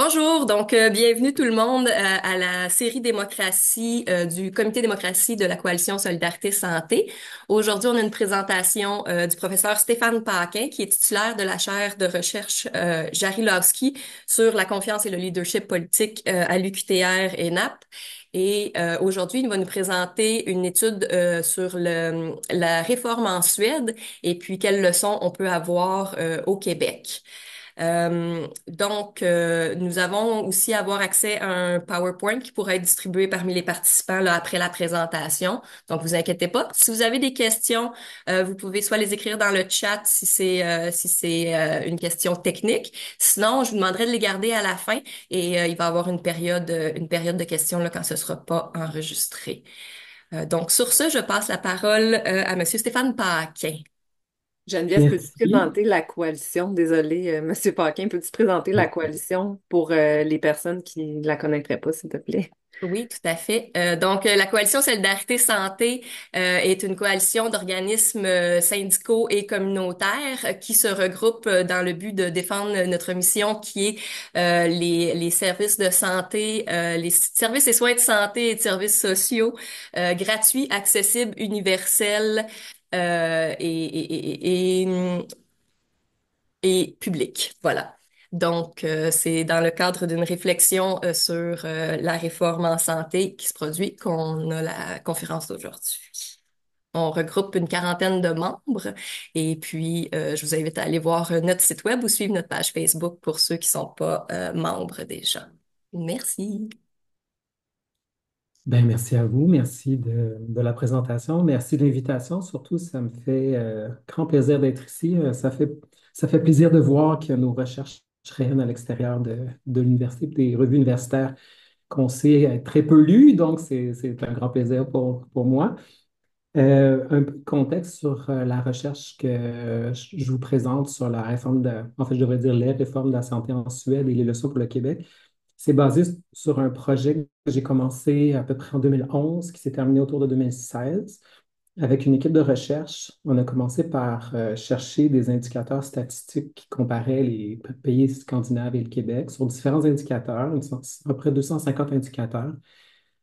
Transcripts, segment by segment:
Bonjour, bienvenue tout le monde à la série démocratie du Comité démocratie de la Coalition Solidarité Santé. Aujourd'hui, on a une présentation du professeur Stéphane Paquin, qui est titulaire de la chaire de recherche Jarilowski sur la confiance et le leadership politique à l'UQTR et NAP. Aujourd'hui, il va nous présenter une étude sur la réforme en Suède et puis quelles leçons on peut avoir au Québec. Nous avons aussi avoir accès à un PowerPoint qui pourra être distribué parmi les participants là, après la présentation. Donc, vous inquiétez pas. Si vous avez des questions, vous pouvez soit les écrire dans le chat si c'est une question technique. Sinon, je vous demanderai de les garder à la fin et il va y avoir une période de questions là, quand ce sera pas enregistré. Donc, sur ce, je passe la parole à Monsieur Stéphane Paquin. Geneviève, peux-tu Merci. présenter la coalition? Désolée, Monsieur Paquin, peux-tu présenter la coalition pour les personnes qui ne la connaîtraient pas, s'il te plaît? Oui, tout à fait. La coalition Solidarité Santé est une coalition d'organismes syndicaux et communautaires qui se regroupent dans le but de défendre notre mission qui est les services de santé, les services et soins de santé et de services sociaux gratuits, accessibles, universels et publics. Voilà. C'est dans le cadre d'une réflexion sur la réforme en santé qui se produit qu'on a la conférence d'aujourd'hui. On regroupe une quarantaine de membres et puis je vous invite à aller voir notre site web ou suivre notre page Facebook pour ceux qui sont pas membres déjà. Merci. Ben, merci à vous, merci de la présentation, merci de l'invitation. Surtout, ça me fait grand plaisir d'être ici. Ça fait plaisir de voir que nos recherches rayonnent à l'extérieur de l'université, des revues universitaires qu'on sait être très peu lues, donc c'est un grand plaisir pour moi. Un peu de contexte sur la recherche que je vous présente sur la réforme en fait, je devrais dire les réformes de la santé en Suède et les leçons pour le Québec. C'est basé sur un projet que j'ai commencé à peu près en 2011, qui s'est terminé autour de 2016. Avec une équipe de recherche, on a commencé par chercher des indicateurs statistiques qui comparaient les pays scandinaves et le Québec sur différents indicateurs, à peu près 250 indicateurs,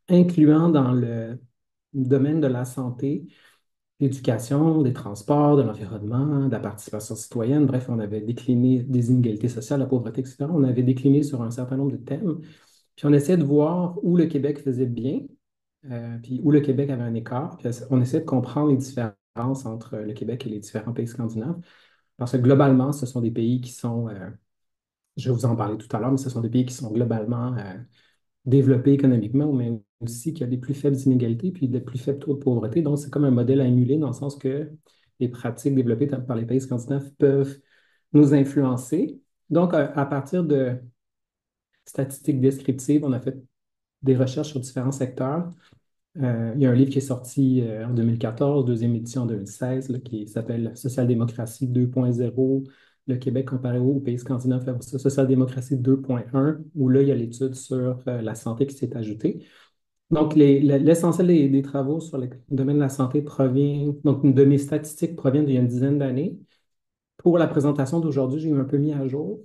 incluant dans le domaine de la santé, l'éducation, des transports, de l'environnement, de la participation citoyenne. Bref, on avait décliné des inégalités sociales, la pauvreté, etc. On avait décliné sur un certain nombre de thèmes. Puis on essayait de voir où le Québec faisait bien, puis où le Québec avait un écart. Puis on essayait de comprendre les différences entre le Québec et les différents pays scandinaves. Parce que globalement, ce sont des pays qui sont, je vais vous en parler tout à l'heure, mais ce sont des pays qui sont globalement développés économiquement, mais aussi qui a des plus faibles inégalités puis des plus faibles taux de pauvreté. Donc, c'est comme un modèle à émuler dans le sens que les pratiques développées par les pays scandinaves peuvent nous influencer. Donc, à partir de statistiques descriptives, on a fait des recherches sur différents secteurs. Il y a un livre qui est sorti en 2014, deuxième édition en 2016, là, qui s'appelle Social-démocratie 2.0, le Québec comparé aux pays scandinaves versus Social-démocratie 2.1, où là, il y a l'étude sur la santé qui s'est ajoutée. Donc, l'essentiel des travaux sur le domaine de la santé provient, donc de mes statistiques proviennent d'il y a une dizaine d'années. Pour la présentation d'aujourd'hui, j'ai un peu mis à jour,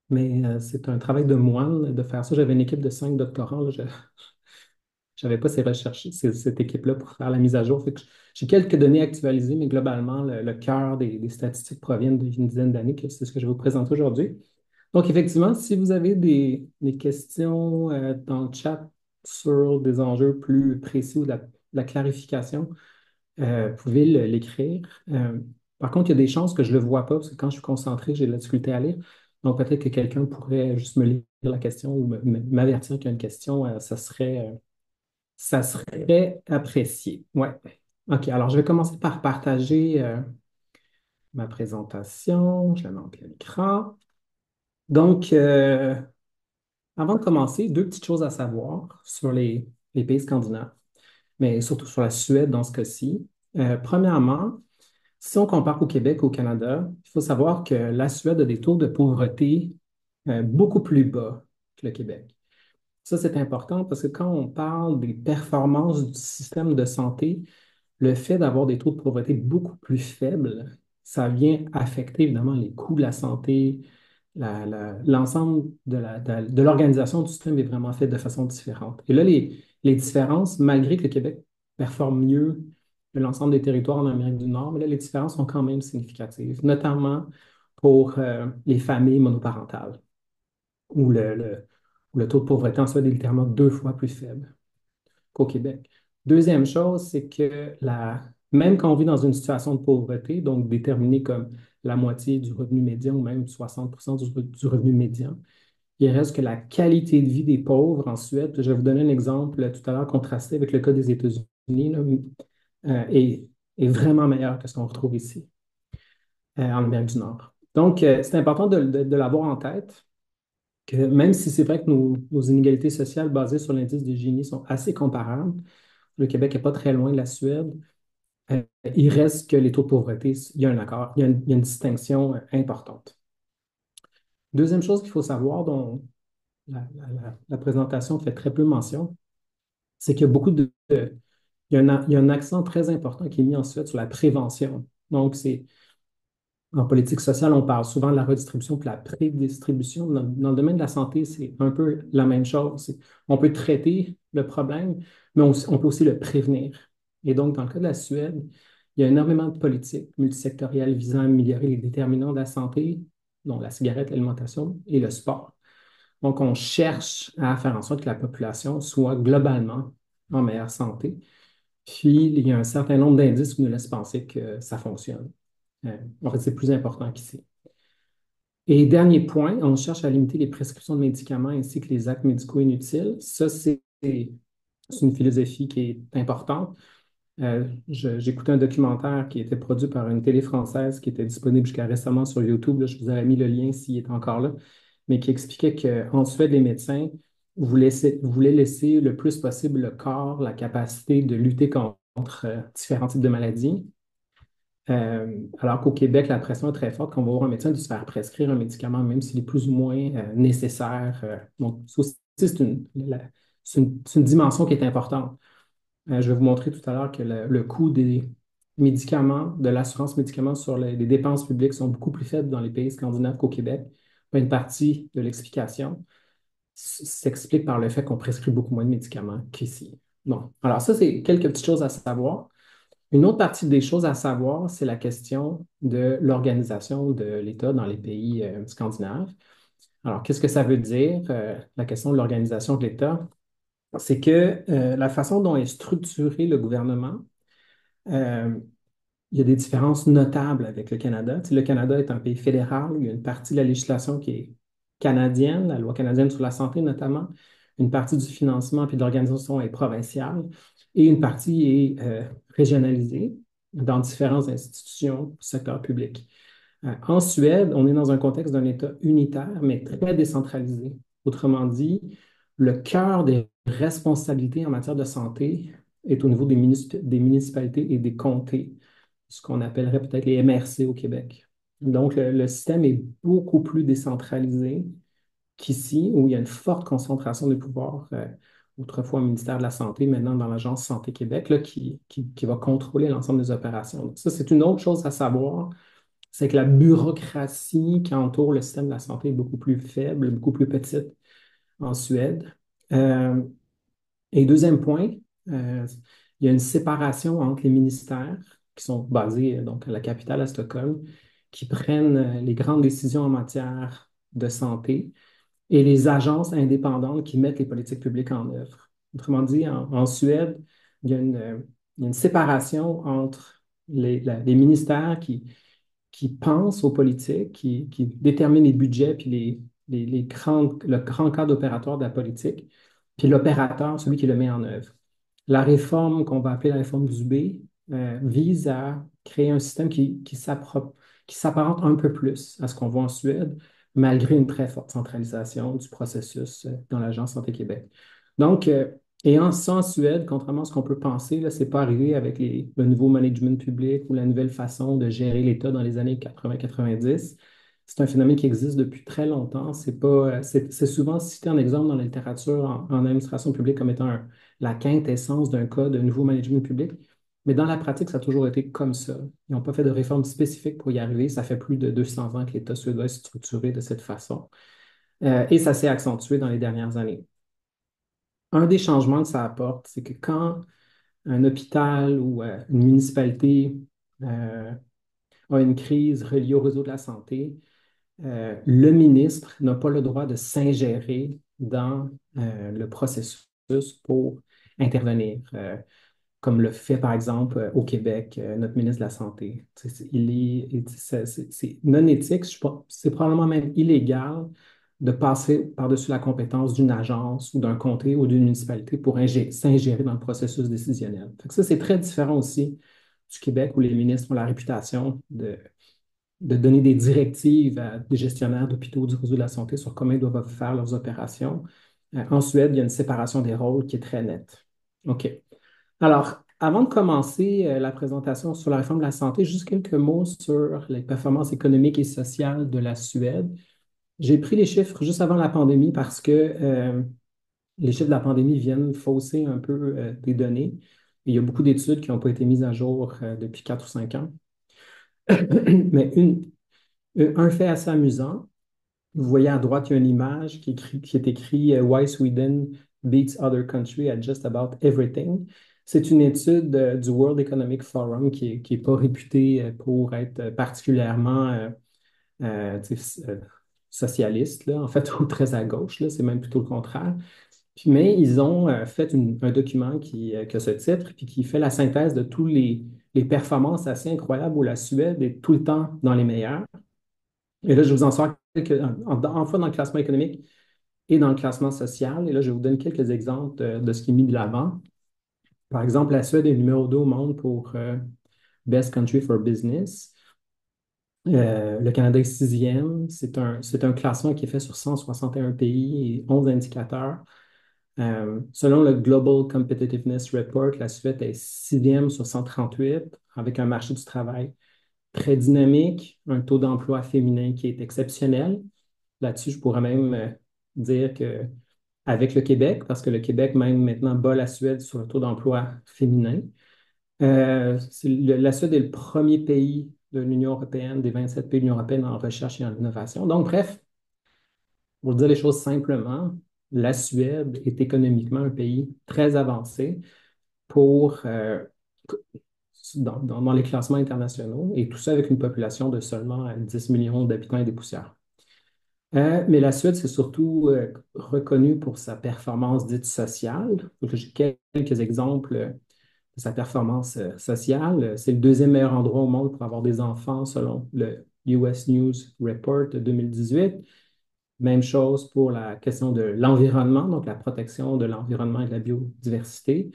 mais c'est un travail de moine de faire ça. J'avais une équipe de 5 doctorants, là, j'avais pas ces recherches, cette équipe-là pour faire la mise à jour. Fait que j'ai quelques données actualisées, mais globalement, le cœur des statistiques proviennent d'une dizaine d'années, que c'est ce que je vais vous présenter aujourd'hui. Donc, effectivement, si vous avez des questions dans le chat sur des enjeux plus précis ou de la clarification, vous pouvez l'écrire. Par contre, il y a des chances que je ne le vois pas parce que quand je suis concentré, j'ai de la difficulté à lire. Donc, peut-être que quelqu'un pourrait juste me lire la question ou m'avertir qu'il y a une question, ça serait apprécié. Ouais. OK, alors je vais commencer par partager ma présentation. Je la mets en plein écran. Donc, avant de commencer, deux petites choses à savoir sur les pays scandinaves, mais surtout sur la Suède dans ce cas-ci. Premièrement, si on compare au Québec, au Canada, il faut savoir que la Suède a des taux de pauvreté beaucoup plus bas que le Québec. Ça, c'est important parce que quand on parle des performances du système de santé, le fait d'avoir des taux de pauvreté beaucoup plus faibles, ça vient affecter évidemment les coûts de la santé, l'ensemble de l'organisation du système est vraiment fait de façon différente. Et là, les différences, malgré que le Québec performe mieux que l'ensemble des territoires en Amérique du Nord, mais là, les différences sont quand même significatives, notamment pour les familles monoparentales, où où le taux de pauvreté en Suède est littéralement 2 fois plus faible qu'au Québec. Deuxième chose, c'est que même quand on vit dans une situation de pauvreté, donc déterminée comme la moitié du revenu médian ou même 60% du revenu médian, il reste que la qualité de vie des pauvres en Suède, je vais vous donner un exemple tout à l'heure contrasté avec le cas des États-Unis, là, est, est vraiment meilleur que ce qu'on retrouve ici, en Amérique du Nord. Donc, c'est important de l'avoir en tête, que même si c'est vrai que nos inégalités sociales basées sur l'indice de Gini sont assez comparables, le Québec n'est pas très loin de la Suède. Il reste que les taux de pauvreté, il y a un accord, il y a une distinction importante. Deuxième chose qu'il faut savoir, dont la présentation fait très peu mention, c'est qu'il y a il y a un accent très important qui est mis en Suède sur la prévention. Donc, en politique sociale, on parle souvent de la redistribution puis la prédistribution. Dans le domaine de la santé, c'est un peu la même chose. On peut traiter le problème, mais on peut aussi le prévenir. Et donc, dans le cas de la Suède, il y a énormément de politiques multisectorielles visant à améliorer les déterminants de la santé, dont la cigarette, l'alimentation et le sport. Donc, on cherche à faire en sorte que la population soit globalement en meilleure santé. Puis, il y a un certain nombre d'indices qui nous laissent penser que ça fonctionne. En fait, c'est plus important qu'ici. Et dernier point, on cherche à limiter les prescriptions de médicaments ainsi que les actes médicaux inutiles. Ça, c'est une philosophie qui est importante. J'écoutais un documentaire qui était produit par une télé française qui était disponible jusqu'à récemment sur YouTube. Là, je vous avais mis le lien s'il est encore là, mais qui expliquait qu'en Suède, les médecins voulaient laisser le plus possible le corps la capacité de lutter contre différents types de maladies. Alors qu'au Québec, la pression est très forte quand on va voir un médecin de se faire prescrire un médicament, même s'il est plus ou moins nécessaire. Donc, ça aussi, c'est une dimension qui est importante. Je vais vous montrer tout à l'heure que le coût des médicaments, de l'assurance médicaments sur les dépenses publiques sont beaucoup plus faibles dans les pays scandinaves qu'au Québec. Une partie de l'explication s'explique par le fait qu'on prescrit beaucoup moins de médicaments qu'ici. Bon, alors ça, c'est quelques petites choses à savoir. Une autre partie des choses à savoir, c'est la question de l'organisation de l'État dans les pays scandinaves. Alors, qu'est-ce que ça veut dire, la question de l'organisation de l'État? C'est que la façon dont est structuré le gouvernement, euh, il y a des différences notables avec le Canada. Tu sais, le Canada est un pays fédéral, il y a une partie de la législation qui est canadienne, la loi canadienne sur la santé notamment, une partie du financement puis de l'organisation est provinciale et une partie est régionalisée dans différentes institutions du secteur public. En Suède, on est dans un contexte d'un État unitaire, mais très décentralisé. Autrement dit, le cœur des responsabilités en matière de santé est au niveau des municipalités et des comtés, ce qu'on appellerait peut-être les MRC au Québec. Donc, le système est beaucoup plus décentralisé qu'ici, où il y a une forte concentration des pouvoirs, autrefois au ministère de la Santé, maintenant dans l'Agence Santé Québec, là, qui va contrôler l'ensemble des opérations. Donc, ça, c'est une autre chose à savoir, c'est que la bureaucratie qui entoure le système de la santé est beaucoup plus faible, beaucoup plus petite en Suède. Euh, et deuxième point, euh, il y a une séparation entre les ministères qui sont basés donc à la capitale, à Stockholm, qui prennent les grandes décisions en matière de santé et les agences indépendantes qui mettent les politiques publiques en œuvre. Autrement dit, en Suède, il y a il y a une séparation entre les ministères qui pensent aux politiques, qui déterminent les budgets puis le grand cadre opératoire de la politique, puis l'opérateur, celui qui le met en œuvre. La réforme qu'on va appeler la réforme du B vise à créer un système qui s'apparente un peu plus à ce qu'on voit en Suède, malgré une très forte centralisation du processus dans l'Agence Santé Québec. Donc, ça en Suède, contrairement à ce qu'on peut penser, là, c'est pas arrivé avec le nouveau management public ou la nouvelle façon de gérer l'État dans les années 80-90. C'est un phénomène qui existe depuis très longtemps. C'est pas, c'est souvent cité en exemple dans la littérature en administration publique comme étant la quintessence d'un cas de nouveau management public. Mais dans la pratique, ça a toujours été comme ça. Ils n'ont pas fait de réforme spécifique pour y arriver. Ça fait plus de 200 ans que l'État suédois est structuré de cette façon. Et ça s'est accentué dans les dernières années. Un des changements que ça apporte, c'est que quand un hôpital ou une municipalité euh, a une crise reliée au réseau de la santé, le ministre n'a pas le droit de s'ingérer dans le processus pour intervenir, comme le fait par exemple au Québec notre ministre de la Santé. C'est non éthique, c'est probablement même illégal de passer par-dessus la compétence d'une agence ou d'un comté ou d'une municipalité pour s'ingérer dans le processus décisionnel. Fait que ça, c'est très différent aussi du Québec où les ministres ont la réputation de donner des directives à des gestionnaires d'hôpitaux du réseau de la santé sur comment ils doivent faire leurs opérations. En Suède, il y a une séparation des rôles qui est très nette. OK. Alors, avant de commencer la présentation sur la réforme de la santé, juste quelques mots sur les performances économiques et sociales de la Suède. J'ai pris les chiffres juste avant la pandémie parce que les chiffres de la pandémie viennent fausser un peu des données. Il y a beaucoup d'études qui n'ont pas été mises à jour depuis 4 ou 5 ans. Mais un fait assez amusant, vous voyez à droite, il y a une image qui est écrit Why Sweden beats other countries at just about everything. C'est une étude du World Economic Forum qui est pas réputé pour être particulièrement tu sais, socialiste, là, en fait, ou très à gauche, là, c'est même plutôt le contraire. Mais ils ont fait un document qui a ce titre, puis qui fait la synthèse de tous les performances assez incroyables où la Suède est tout le temps dans les meilleurs. Et là, je vous en sors quelques, en fois dans le classement économique et dans le classement social. Et là, je vous donne quelques exemples de ce qui est mis de l'avant. Par exemple, la Suède est numéro 2 au monde pour Best Country for Business. Le Canada est sixième. C'est un classement qui est fait sur 161 pays et 11 indicateurs. Selon le Global Competitiveness Report, la Suède est sixième sur 138 avec un marché du travail très dynamique, un taux d'emploi féminin qui est exceptionnel. Là-dessus, je pourrais même dire que avec le Québec, parce que le Québec même maintenant bat la Suède sur le taux d'emploi féminin. La Suède est le premier pays de l'Union européenne, des 27 pays de l'Union européenne en recherche et en innovation. Donc, bref, pour dire les choses simplement, la Suède est économiquement un pays très avancé pour, dans les classements internationaux, et tout ça avec une population de seulement 10 millions d'habitants et des poussières. Mais la Suède, c'est surtout reconnu pour sa performance dite sociale. Donc, j'ai quelques exemples de sa performance sociale. C'est le deuxième meilleur endroit au monde pour avoir des enfants selon le US News Report de 2018. Même chose pour la question de l'environnement, donc la protection de l'environnement et de la biodiversité.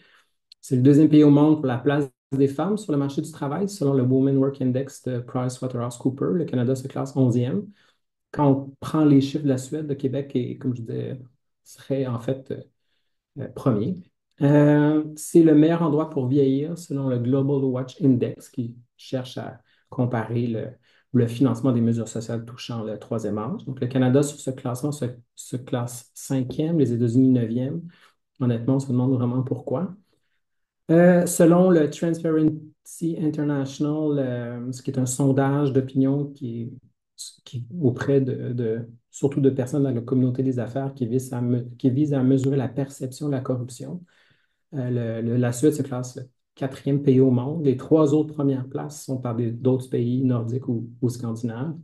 C'est le deuxième pays au monde pour la place des femmes sur le marché du travail selon le Women Work Index de PricewaterhouseCoopers. Le Canada se classe 11e. Quand on prend les chiffres de la Suède, le Québec, est, comme je disais, serait en fait premier. C'est le meilleur endroit pour vieillir selon le Global Watch Index qui cherche à comparer le financement des mesures sociales touchant le troisième âge. Donc, le Canada, sur ce classement, se classe cinquième, les États-Unis neuvième. Honnêtement, on se demande vraiment pourquoi. Selon le Transparency International, ce qui est un sondage d'opinion qui auprès surtout de personnes dans la communauté des affaires qui vise à mesurer la perception de la corruption. La Suède se classe le quatrième pays au monde. Les trois autres premières places sont par d'autres pays nordiques ou scandinaves.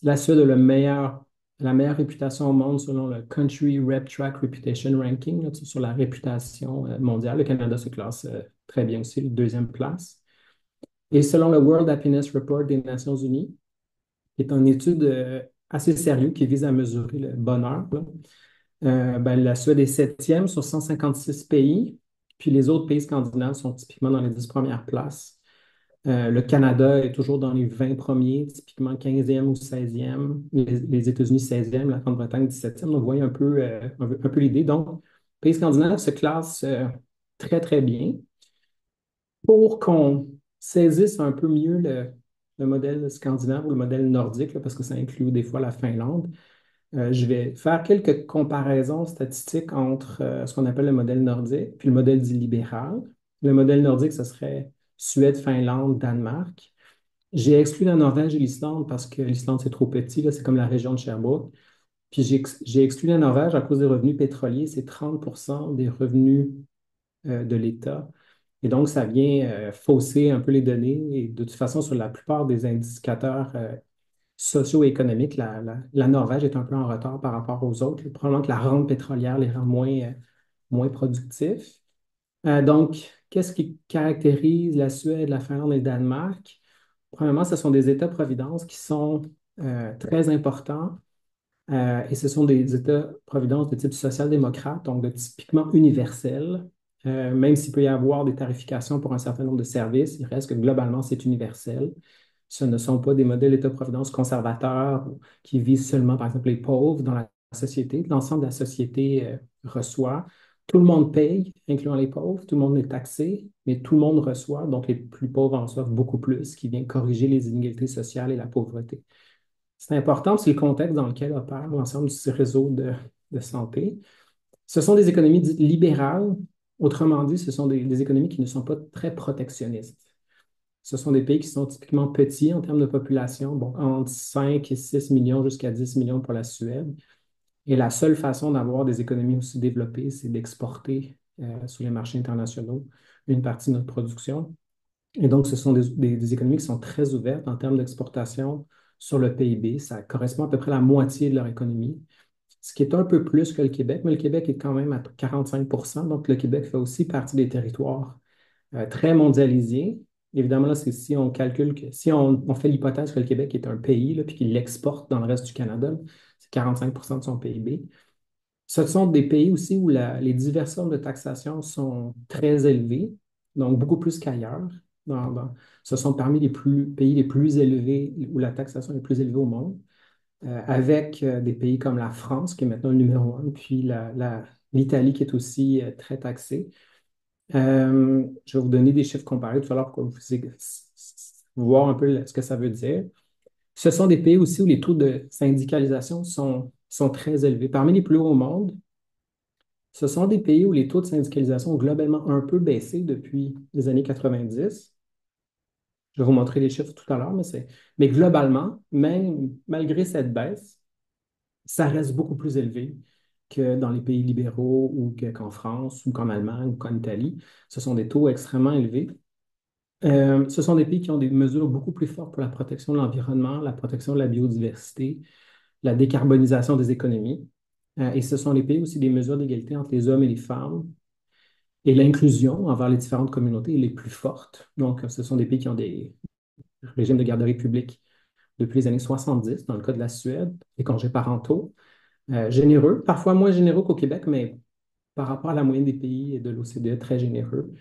La Suède a la meilleure réputation au monde selon le Country Rep Track Reputation Ranking, là, sur la réputation mondiale. Le Canada se classe très bien aussi, deuxième place. Et selon le World Happiness Report des Nations Unies, qui est une étude assez sérieuse qui vise à mesurer le bonheur, là, la Suède est septième sur 156 pays, puis les autres pays scandinaves sont typiquement dans les 10 premières places. Le Canada est toujours dans les 20 premiers, typiquement 15e ou 16e. Les États-Unis 16e, la Grande-Bretagne 17e. Donc, vous voyez un peu l'idée. Donc, les pays scandinaves se classent très, très bien. Pour qu'on saisisse un peu mieux le modèle scandinave ou le modèle nordique, là, parce que ça inclut des fois la Finlande, je vais faire quelques comparaisons statistiques entre ce qu'on appelle le modèle nordique puis le modèle dit libéral. Le modèle nordique, ce serait Suède, Finlande, Danemark. J'ai exclu la Norvège et l'Islande parce que l'Islande, c'est trop petit, là, c'est comme la région de Sherbrooke. Puis j'ai exclu la Norvège à cause des revenus pétroliers, c'est 30 des revenus de l'État. Et donc, ça vient fausser un peu les données. Et de toute façon, sur la plupart des indicateurs socio-économiques, la Norvège est un peu en retard par rapport aux autres. Probablement que la rente pétrolière les rend moins productifs. Donc, qu'est-ce qui caractérise la Suède, la Finlande et le Danemark? Premièrement, ce sont des États-providence qui sont très importants et ce sont des États-providence de type social-démocrate, donc de typiquement universel. Même s'il peut y avoir des tarifications pour un certain nombre de services, il reste que globalement, c'est universel. Ce ne sont pas des modèles d'État-providence conservateurs qui visent seulement, par exemple, les pauvres dans la société. L'ensemble de la société reçoit. Tout le monde paye, incluant les pauvres. Tout le monde est taxé, mais tout le monde reçoit. Donc, les plus pauvres en reçoivent beaucoup plus, ce qui vient corriger les inégalités sociales et la pauvreté. C'est important, c'est le contexte dans lequel opère l'ensemble de ces réseaux de santé. Ce sont des économies dites libérales. Autrement dit, ce sont des économies qui ne sont pas très protectionnistes. Ce sont des pays qui sont typiquement petits en termes de population, bon, entre 5 et 6 millions jusqu'à 10 millions pour la Suède. Et la seule façon d'avoir des économies aussi développées, c'est d'exporter sur les marchés internationaux une partie de notre production. Et donc, ce sont des économies qui sont très ouvertes en termes d'exportation sur le PIB. Ça correspond à peu près à la moitié de leur économie, ce qui est un peu plus que le Québec, mais le Québec est quand même à 45. Donc le Québec fait aussi partie des territoires très mondialisés. Évidemment, là, c'est si on calcule que, si on fait l'hypothèse que le Québec est un pays, là, puis qu'il l'exporte dans le reste du Canada, c'est 45 de son PIB. Ce sont des pays aussi où les diverses formes de taxation sont très élevées, donc beaucoup plus qu'ailleurs. Ce sont parmi les pays les plus élevés, où la taxation est plus élevée au monde, avec des pays comme la France, qui est maintenant le numéro un, puis l'Italie, qui est aussi très taxée. Je vais vous donner des chiffres comparés tout à l'heure pour que vous puissiez voir un peu ce que ça veut dire. Ce sont des pays aussi où les taux de syndicalisation sont très élevés. Parmi les plus hauts au monde, ce sont des pays où les taux de syndicalisation ont globalement un peu baissé depuis les années 90. Je vais vous montrer les chiffres tout à l'heure, mais globalement, même malgré cette baisse, ça reste beaucoup plus élevé que dans les pays libéraux ou qu'en France ou qu'en Allemagne ou qu'en Italie. Ce sont des taux extrêmement élevés. Ce sont des pays qui ont des mesures beaucoup plus fortes pour la protection de l'environnement, la protection de la biodiversité, la décarbonisation des économies. Et ce sont les pays aussi des mesures d'égalité entre les hommes et les femmes et l'inclusion envers les différentes communautés les plus fortes. Donc, ce sont des pays qui ont des régimes de garderie publique depuis les années 70, dans le cas de la Suède, des congés parentaux, généreux, parfois moins généreux qu'au Québec, mais par rapport à la moyenne des pays et de l'OCDE, très généreux.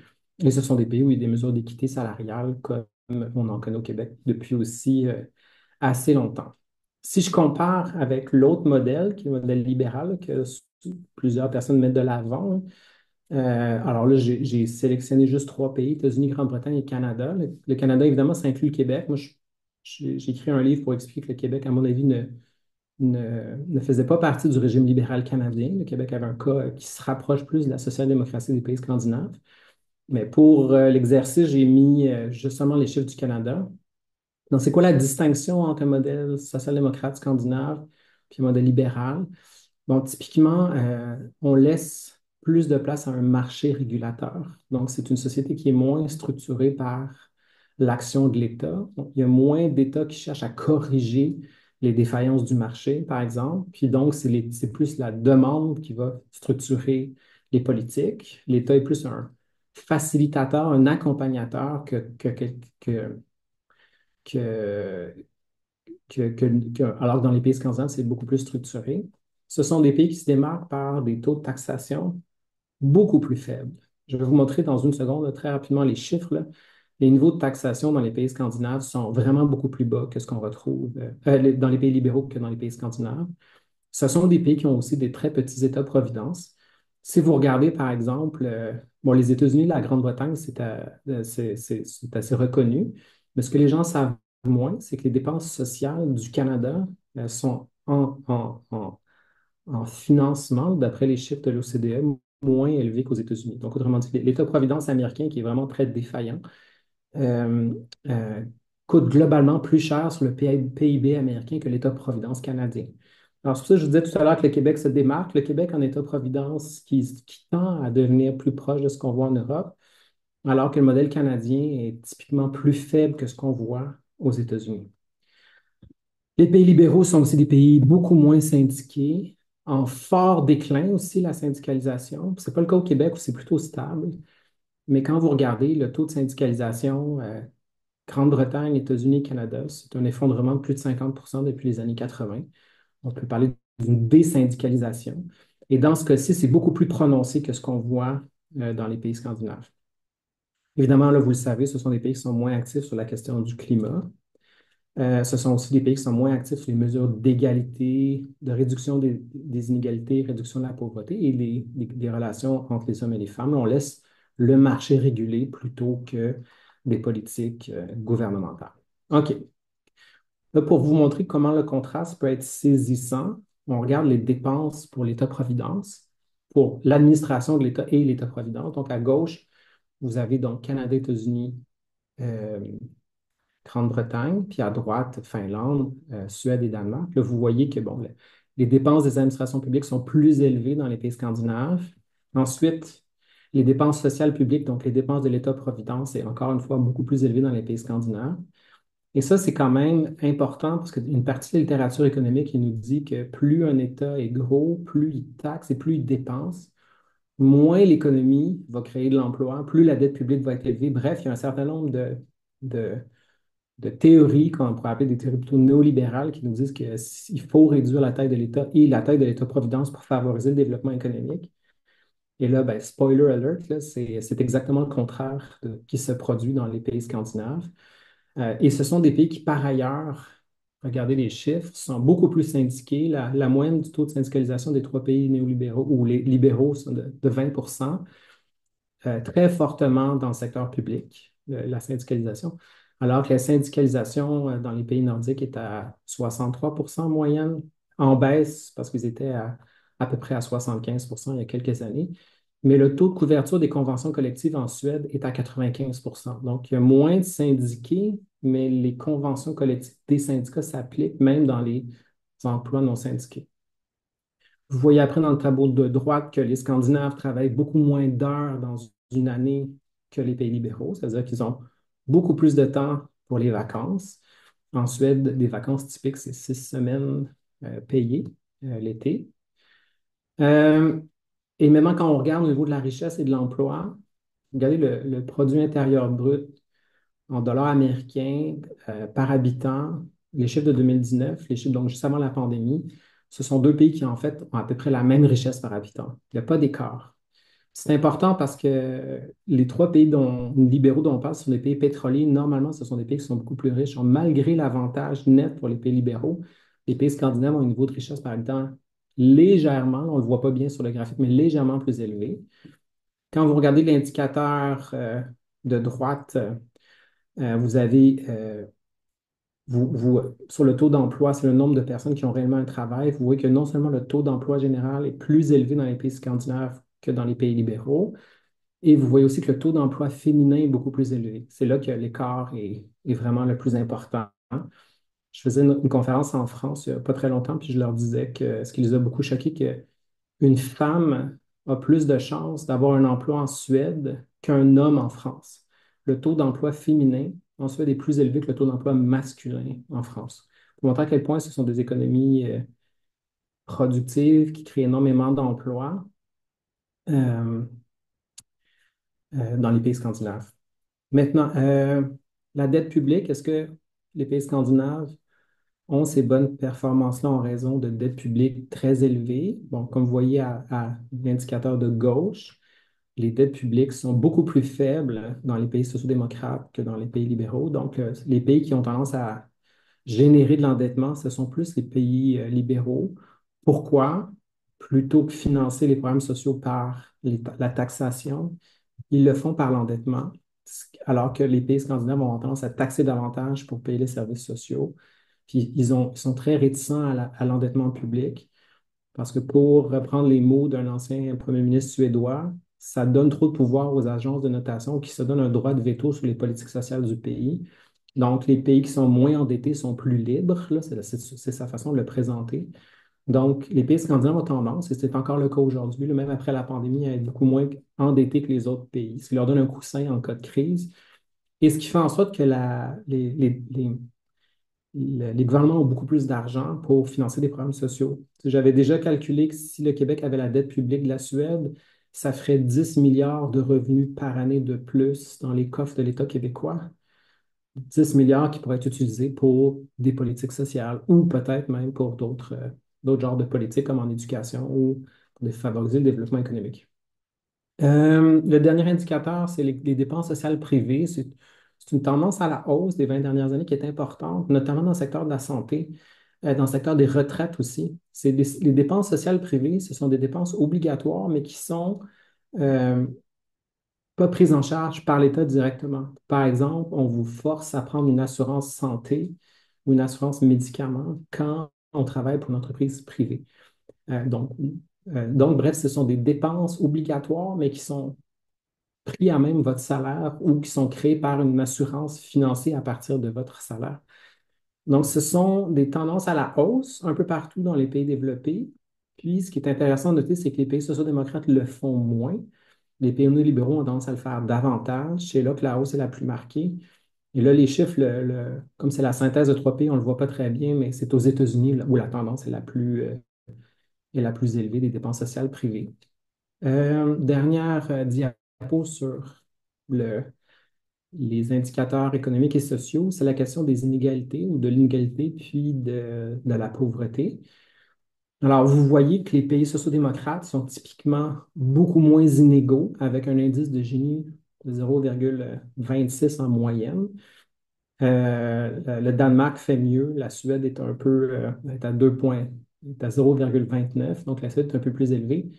Et ce sont des pays où il y a des mesures d'équité salariale, comme on en connaît au Québec depuis aussi assez longtemps. Si je compare avec l'autre modèle, qui est le modèle libéral, que plusieurs personnes mettent de l'avant, alors là, j'ai sélectionné juste trois pays, États-Unis, Grande-Bretagne et Canada. Le Canada, évidemment, ça inclut le Québec. Moi, j'ai écrit un livre pour expliquer que le Québec, à mon avis, ne faisait pas partie du régime libéral canadien. Le Québec avait un cas qui se rapproche plus de la social-démocratie des pays scandinaves. Mais pour l'exercice, j'ai mis justement les chiffres du Canada. Donc, c'est quoi la distinction entre un modèle social-démocrate scandinave et un modèle libéral? Bon, typiquement, on laisse plus de place à un marché régulateur. Donc, c'est une société qui est moins structurée par l'action de l'État. Donc, il y a moins d'États qui cherchent à corriger les défaillances du marché, par exemple. Puis donc, c'est plus la demande qui va structurer les politiques. L'État est plus un facilitateur, un accompagnateur que, que, alors que dans les pays scandinaves, c'est beaucoup plus structuré. Ce sont des pays qui se démarquent par des taux de taxation beaucoup plus faibles. Je vais vous montrer dans une seconde, là, très rapidement, les chiffres, là. Les niveaux de taxation dans les pays scandinaves sont vraiment beaucoup plus bas que ce qu'on retrouve dans les pays libéraux que dans les pays scandinaves. Ce sont des pays qui ont aussi des très petits États-providence. Si vous regardez, par exemple, bon, les États-Unis, la Grande-Bretagne, c'est assez reconnu, mais ce que les gens savent moins, c'est que les dépenses sociales du Canada sont en financement, d'après les chiffres de l'OCDE, moins élevé qu'aux États-Unis. Donc, autrement dit, l'État-providence américain, qui est vraiment très défaillant, euh, euh, coûte globalement plus cher sur le PIB américain que l'État-providence canadien. Alors, c'est pour ça que je vous disais tout à l'heure que le Québec se démarque. Le Québec en État-providence qui tend à devenir plus proche de ce qu'on voit en Europe, alors que le modèle canadien est typiquement plus faible que ce qu'on voit aux États-Unis. Les pays libéraux sont aussi des pays beaucoup moins syndiqués, en fort déclin aussi, la syndicalisation. Ce n'est pas le cas au Québec où c'est plutôt stable, mais quand vous regardez le taux de syndicalisation, Grande-Bretagne, États-Unis, Canada, c'est un effondrement de plus de 50 depuis les années 80. On peut parler d'une désyndicalisation. Et dans ce cas-ci, c'est beaucoup plus prononcé que ce qu'on voit dans les pays scandinaves. Évidemment, là, vous le savez, ce sont des pays qui sont moins actifs sur la question du climat. Ce sont aussi des pays qui sont moins actifs sur les mesures d'égalité, de réduction des inégalités, réduction de la pauvreté et des relations entre les hommes et les femmes. On laisse le marché réguler plutôt que des politiques gouvernementales. OK. Là, pour vous montrer comment le contraste peut être saisissant, on regarde les dépenses pour l'État-providence, pour l'administration de l'État et l'État-providence. Donc, à gauche, vous avez donc Canada, États-Unis, euh, Grande-Bretagne, puis à droite, Finlande, Suède et Danemark. Là, vous voyez que bon, les dépenses des administrations publiques sont plus élevées dans les pays scandinaves. Ensuite, les dépenses sociales publiques, donc les dépenses de l'État-providence, c'est encore une fois beaucoup plus élevé dans les pays scandinaves. Et ça, c'est quand même important parce qu'une partie de la littérature économique, il nous dit que plus un État est gros, plus il taxe et plus il dépense, moins l'économie va créer de l'emploi, plus la dette publique va être élevée. Bref, il y a un certain nombre de, de théories qu'on pourrait appeler des théories plutôt néolibérales qui nous disent qu'il faut réduire la taille de l'État et la taille de l'État-providence pour favoriser le développement économique. Et là, ben, spoiler alert, là, c'est exactement le contraire qui se produit dans les pays scandinaves. Et ce sont des pays qui, par ailleurs, regardez les chiffres, sont beaucoup plus syndiqués. La moyenne du taux de syndicalisation des trois pays néolibéraux ou les libéraux sont de 20 très fortement dans le secteur public, la syndicalisation, alors que la syndicalisation dans les pays nordiques est à 63 en moyenne, en baisse parce qu'ils étaient à peu près à 75 il y a quelques années. Mais le taux de couverture des conventions collectives en Suède est à 95. Donc, il y a moins de syndiqués, mais les conventions collectives des syndicats s'appliquent même dans les emplois non syndiqués. Vous voyez après dans le tableau de droite que les Scandinaves travaillent beaucoup moins d'heures dans une année que les pays libéraux, c'est-à-dire qu'ils ont beaucoup plus de temps pour les vacances. En Suède, des vacances typiques, c'est 6 semaines payées l'été. Euh, et maintenant, quand on regarde au niveau de la richesse et de l'emploi, regardez le produit intérieur brut en dollars américains par habitant, les chiffres de 2019, les chiffres donc juste avant la pandémie, ce sont deux pays qui en fait ont à peu près la même richesse par habitant. Il n'y a pas d'écart. C'est important parce que les trois pays libéraux dont on parle sont des pays pétroliers. Normalement, ce sont des pays qui sont beaucoup plus riches. Malgré l'avantage net pour les pays libéraux, les pays scandinaves ont un niveau de richesse par habitant légèrement, on ne le voit pas bien sur le graphique, mais légèrement plus élevé. Quand vous regardez l'indicateur de droite, vous avez sur le taux d'emploi, c'est le nombre de personnes qui ont réellement un travail. Vous voyez que non seulement le taux d'emploi général est plus élevé dans les pays scandinaves que dans les pays libéraux, et vous voyez aussi que le taux d'emploi féminin est beaucoup plus élevé. C'est là que l'écart est vraiment le plus important. Je faisais une conférence en France il n'y a pas très longtemps, puis je leur disais que ce qui les a beaucoup choqués, qu'une femme a plus de chances d'avoir un emploi en Suède qu'un homme en France. Le taux d'emploi féminin en Suède est plus élevé que le taux d'emploi masculin en France. Pour montrer à quel point ce sont des économies productives qui créent énormément d'emplois euh, dans les pays scandinaves. Maintenant, la dette publique, est-ce que les pays scandinaves ont ces bonnes performances-là en raison de dettes publiques très élevées? Bon, comme vous voyez à l'indicateur de gauche, les dettes publiques sont beaucoup plus faibles dans les pays sociaux-démocrates que dans les pays libéraux. Donc, les pays qui ont tendance à générer de l'endettement, ce sont plus les pays libéraux. Pourquoi? Plutôt que financer les programmes sociaux par la taxation, ils le font par l'endettement, alors que les pays scandinaves ont tendance à taxer davantage pour payer les services sociaux. Puis ils sont très réticents à l'endettement public. Parce que pour reprendre les mots d'un ancien premier ministre suédois, ça donne trop de pouvoir aux agences de notation qui se donnent un droit de veto sur les politiques sociales du pays. Donc, les pays qui sont moins endettés sont plus libres. Là, c'est sa façon de le présenter. Donc, les pays scandinaves ont tendance, et c'est encore le cas aujourd'hui, là, même après la pandémie, à être beaucoup moins endettés que les autres pays, ce qui leur donne un coussin en cas de crise. Et ce qui fait en sorte que les gouvernements ont beaucoup plus d'argent pour financer des programmes sociaux. J'avais déjà calculé que si le Québec avait la dette publique de la Suède, ça ferait 10 milliards de revenus par année de plus dans les coffres de l'État québécois. 10 milliards qui pourraient être utilisés pour des politiques sociales ou peut-être même pour d'autres genres de politiques comme en éducation ou pour favoriser le développement économique. Le dernier indicateur, c'est les dépenses sociales privées. C'est une tendance à la hausse des 20 dernières années qui est importante, notamment dans le secteur de la santé, dans le secteur des retraites aussi. Les dépenses sociales privées, ce sont des dépenses obligatoires, mais qui sont euh, pas prises en charge par l'État directement. Par exemple, on vous force à prendre une assurance santé ou une assurance médicaments quand on travaille pour une entreprise privée. Euh, donc, donc, bref, ce sont des dépenses obligatoires, mais qui sont pris à même votre salaire ou qui sont créés par une assurance financée à partir de votre salaire. Donc, ce sont des tendances à la hausse un peu partout dans les pays développés. Puis, ce qui est intéressant de noter, c'est que les pays sociaux-démocrates le font moins. Les pays néolibéraux ont tendance à le faire davantage. C'est là que la hausse est la plus marquée. Et là, les chiffres, comme c'est la synthèse de trois pays, on ne le voit pas très bien, mais c'est aux États-Unis là, où la tendance est la plus élevée des dépenses sociales privées. Dernière diapo sur le, les indicateurs économiques et sociaux, c'est la question des inégalités ou de l'inégalité, puis de la pauvreté. Alors, vous voyez que les pays sociaux-démocrates sont typiquement beaucoup moins inégaux, avec un indice de Gini de 0,26 en moyenne. Le Danemark fait mieux, la Suède est un peu est à 2 points, est à 0,29, donc la Suède est un peu plus élevée.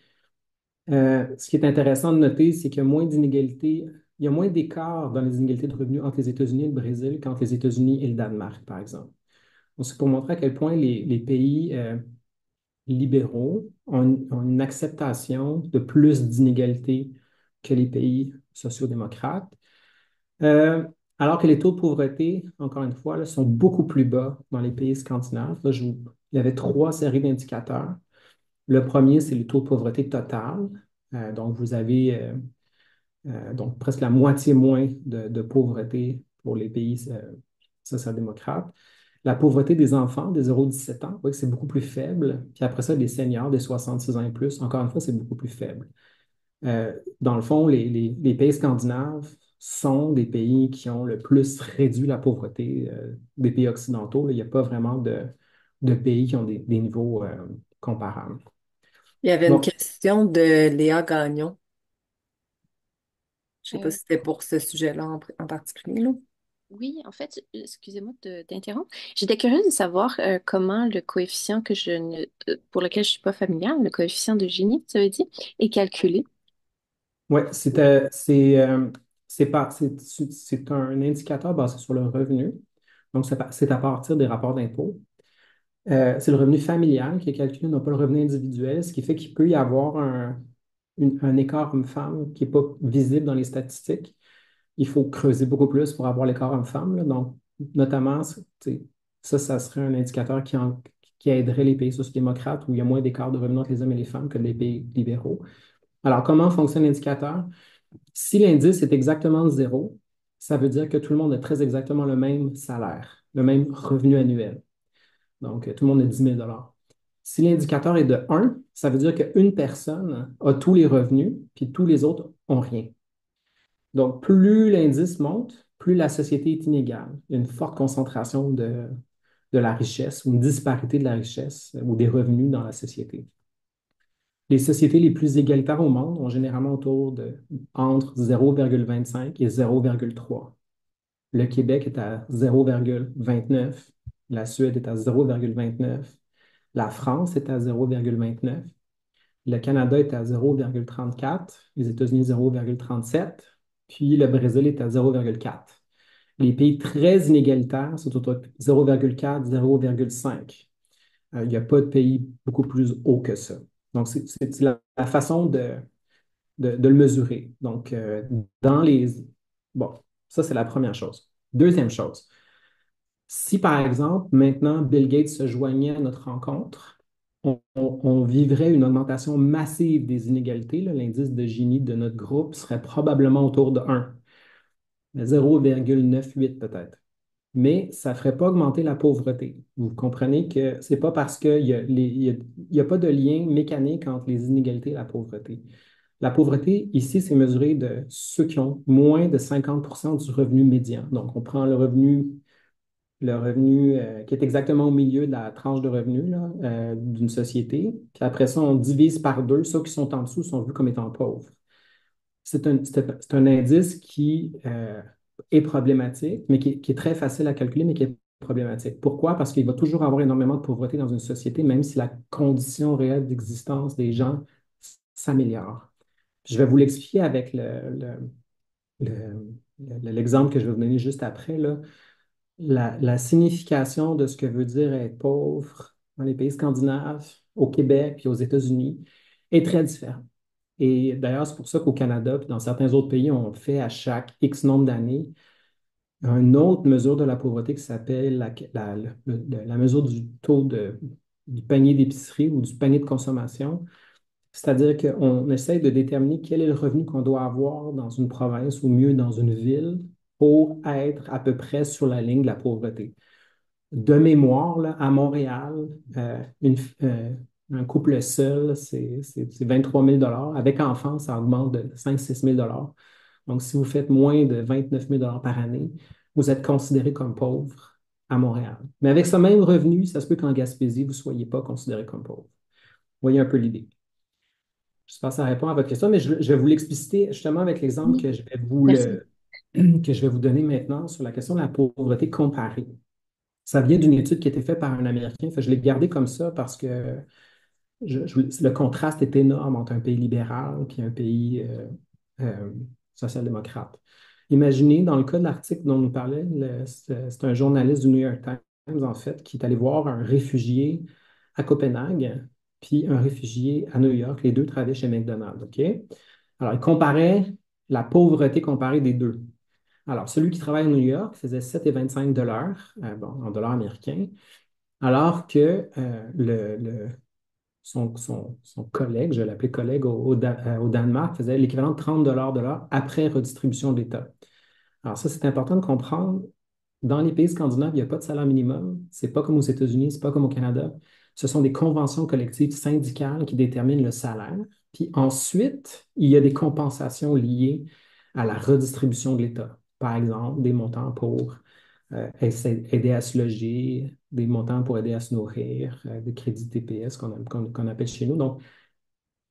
Ce qui est intéressant de noter, c'est qu'il y a moins d'inégalités, il y a moins d'écart dans les inégalités de revenus entre les États-Unis et le Brésil qu'entre les États-Unis et le Danemark, par exemple. Donc, c'est pour montrer à quel point les pays libéraux ont une acceptation de plus d'inégalités que les pays sociaux-démocrates. Euh, alors que les taux de pauvreté, encore une fois, là, sont beaucoup plus bas dans les pays scandinaves. Là, il y avait trois séries d'indicateurs. Le premier, c'est le taux de pauvreté total. Donc, vous avez donc presque la moitié moins de pauvreté pour les pays social-démocrates. La pauvreté des enfants de 0 à 17 ans, vous voyez que c'est beaucoup plus faible. Puis après ça, des seniors de 66 ans et plus, encore une fois, c'est beaucoup plus faible. Dans le fond, les pays scandinaves sont des pays qui ont le plus réduit la pauvreté des pays occidentaux. Là, il n'y a pas vraiment de pays qui ont des niveaux comparables. Il y avait une Bon, question de Léa Gagnon. Je sais pas Euh, si c'était pour ce sujet-là en particulier, là. oui, en fait, excusez-moi de t'interrompre. J'étais curieuse de savoir comment le coefficient pour lequel je suis pas familière, le coefficient de Gini, ça veut dire, est calculé. ouais, c'est un indicateur basé sur le revenu. Donc, c'est à partir des rapports d'impôt. C'est le revenu familial qui est calculé, non pas le revenu individuel, ce qui fait qu'il peut y avoir un écart homme-femme qui n'est pas visible dans les statistiques. Il faut creuser beaucoup plus pour avoir l'écart homme-femme, là. Donc, notamment, ça serait un indicateur qui aiderait les pays sociaux-démocrates où il y a moins d'écart de revenus entre les hommes et les femmes que les pays libéraux. Alors, comment fonctionne l'indicateur? Si l'indice est exactement de 0, ça veut dire que tout le monde a très exactement le même salaire, le même revenu annuel. Donc, tout le monde a 10 000 $. Si l'indicateur est de 1, ça veut dire qu'une personne a tous les revenus, puis tous les autres ont rien. Donc, plus l'indice monte, plus la société est inégale. Il y a une forte concentration de la richesse ou une disparité de la richesse ou des revenus dans la société. Les sociétés les plus égalitaires au monde ont généralement entre 0,25 et 0,3. Le Québec est à 0,29. La Suède est à 0,29. La France est à 0,29. Le Canada est à 0,34. Les États-Unis, 0,37. Puis le Brésil est à 0,4. Les pays très inégalitaires sont autour de 0,4, 0,5. Il n'y a pas de pays beaucoup plus haut que ça. Donc, c'est la façon de le mesurer. Donc, dans les... Bon, ça, c'est la première chose. Deuxième chose, si par exemple, maintenant, Bill Gates se joignait à notre rencontre, on vivrait une augmentation massive des inégalités. Là. L'indice de Gini de notre groupe serait probablement autour de 1, 0,98 peut-être. Mais ça ne ferait pas augmenter la pauvreté. Vous comprenez que ce n'est pas parce qu'il y a, il y a pas de lien mécanique entre les inégalités et la pauvreté. La pauvreté, ici, c'est mesuré de ceux qui ont moins de 50% du revenu médian. Donc, on prend le revenu qui est exactement au milieu de la tranche de revenus là, d'une société. Puis après ça, on divise par deux. Ceux qui sont en dessous sont vus comme étant pauvres. C'est un indice qui est problématique, mais qui est très facile à calculer, mais qui est problématique. Pourquoi? Parce qu'il va toujours avoir énormément de pauvreté dans une société, même si la condition réelle d'existence des gens s'améliore. Je vais vous l'expliquer avec l'exemple que je vais vous donner juste après, là. La signification de ce que veut dire être pauvre dans les pays scandinaves, au Québec puis aux États-Unis est très différente. Et d'ailleurs, c'est pour ça qu'au Canada puis dans certains autres pays, on fait à chaque X nombre d'années une autre mesure de la pauvreté qui s'appelle la mesure du taux du panier d'épicerie ou du panier de consommation. C'est-à-dire qu'on essaye de déterminer quel est le revenu qu'on doit avoir dans une province ou mieux dans une ville pour être à peu près sur la ligne de la pauvreté. De mémoire, là, à Montréal, un couple seul, c'est 23 000 Avec enfants, ça augmente de 5 000 à 6 000. Donc, si vous faites moins de 29 000 par année, vous êtes considéré comme pauvre à Montréal. Mais avec ce même revenu, ça se peut qu'en Gaspésie, vous ne soyez pas considéré comme pauvre. Vous voyez un peu l'idée. Je ne sais pas si ça répond à votre question, mais je vais vous l'expliciter justement avec l'exemple Oui, que je vais vous, merci. que je vais vous donner maintenant sur la question de la pauvreté comparée. Ça vient d'une étude qui a été faite par un Américain. Fait, je l'ai gardé comme ça parce que le contraste est énorme entre un pays libéral et un pays euh, social-démocrate. Imaginez, dans le cas de l'article dont on nous parlait, c'est un journaliste du New York Times, en fait, qui est allé voir un réfugié à Copenhague puis un réfugié à New York. Les deux travaillaient chez McDonald's, OK? Alors, il comparait la pauvreté comparée des deux. Alors, celui qui travaille à New York faisait 7,25 bon, en dollars américains, alors que son collègue, je l'appelais collègue au Danemark, faisait l'équivalent de 30 de l'heure après redistribution de l'État. Alors ça, c'est important de comprendre. Dans les pays scandinaves, il n'y a pas de salaire minimum. C'est pas comme aux États-Unis, c'est pas comme au Canada. Ce sont des conventions collectives syndicales qui déterminent le salaire. Puis ensuite, il y a des compensations liées à la redistribution de l'État. Par exemple, des montants pour aider à se loger, des montants pour aider à se nourrir, des crédits TPS qu'on appelle chez nous. Donc,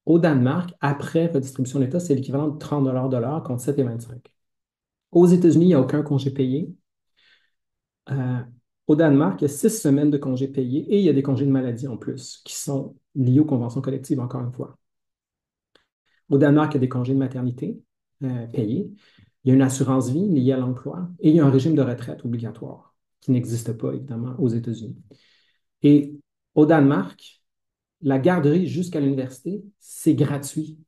au Danemark, après redistribution de l'État, c'est l'équivalent de 30 de l'heure contre 7,25. Aux États-Unis, il n'y a aucun congé payé. Euh, Au Danemark, il y a 6 semaines de congés payés et il y a des congés de maladie en plus qui sont liés aux conventions collectives, encore une fois. Au Danemark, il y a des congés de maternité payés. Il y a une assurance vie liée à l'emploi et il y a un régime de retraite obligatoire qui n'existe pas, évidemment, aux États-Unis. Et au Danemark, la garderie jusqu'à l'université, c'est gratuit.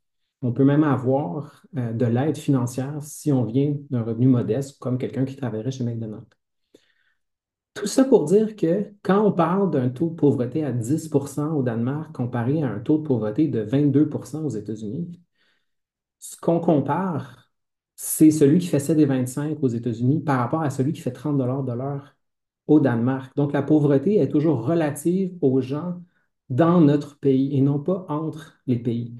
On peut même avoir de l'aide financière si on vient d'un revenu modeste, comme quelqu'un qui travaillerait chez McDonald's. Tout ça pour dire que quand on parle d'un taux de pauvreté à 10% au Danemark comparé à un taux de pauvreté de 22% aux États-Unis, ce qu'on compare, c'est celui qui fait 7,25 aux États-Unis par rapport à celui qui fait 30 de l'heure au Danemark. Donc, la pauvreté est toujours relative aux gens dans notre pays et non pas entre les pays.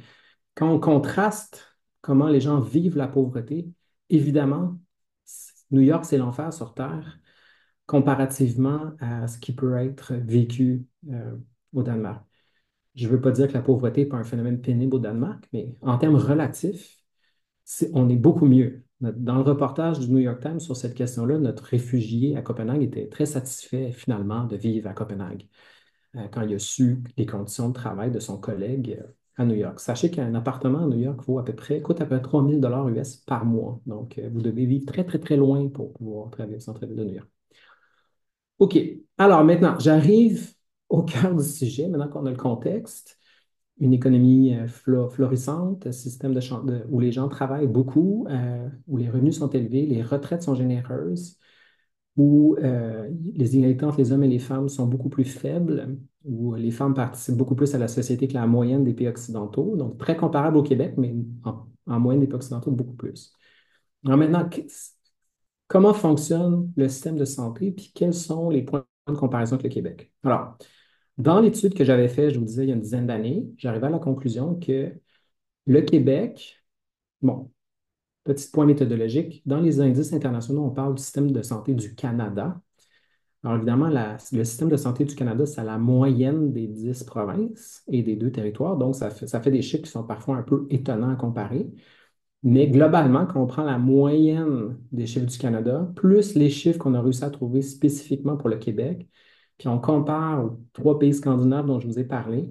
Quand on contraste comment les gens vivent la pauvreté, évidemment, New York, c'est l'enfer sur Terre comparativement à ce qui peut être vécu au Danemark. Je ne veux pas dire que la pauvreté n'est pas un phénomène pénible au Danemark, mais en termes relatifs, on est beaucoup mieux. Dans le reportage du New York Times sur cette question-là, notre réfugié à Copenhague était très satisfait finalement de vivre à Copenhague quand il a su les conditions de travail de son collègue à New York. Sachez qu'un appartement à New York coûte à peu près 3 000 US par mois. Donc, vous devez vivre très, très, très loin pour pouvoir travailler au centre-ville de New York. OK. Alors maintenant, j'arrive au cœur du sujet, maintenant qu'on a le contexte, une économie florissante, un système où les gens travaillent beaucoup, où les revenus sont élevés, les retraites sont généreuses, où les inégalités entre les hommes et les femmes sont beaucoup plus faibles, où les femmes participent beaucoup plus à la société que la moyenne des pays occidentaux, donc très comparable au Québec, mais en moyenne des pays occidentaux, beaucoup plus. Alors maintenant, comment fonctionne le système de santé, puis quels sont les points de comparaison avec le Québec? Alors, dans l'étude que j'avais faite, je vous disais, il y a une dizaine d'années, j'arrivais à la conclusion que le Québec, bon, petit point méthodologique, dans les indices internationaux, on parle du système de santé du Canada. Alors évidemment, le système de santé du Canada, c'est la moyenne des 10 provinces et des deux territoires, donc ça fait des chiffres qui sont parfois un peu étonnants à comparer. Mais globalement, quand on prend la moyenne des chiffres du Canada, plus les chiffres qu'on a réussi à trouver spécifiquement pour le Québec, puis on compare aux trois pays scandinaves dont je vous ai parlé,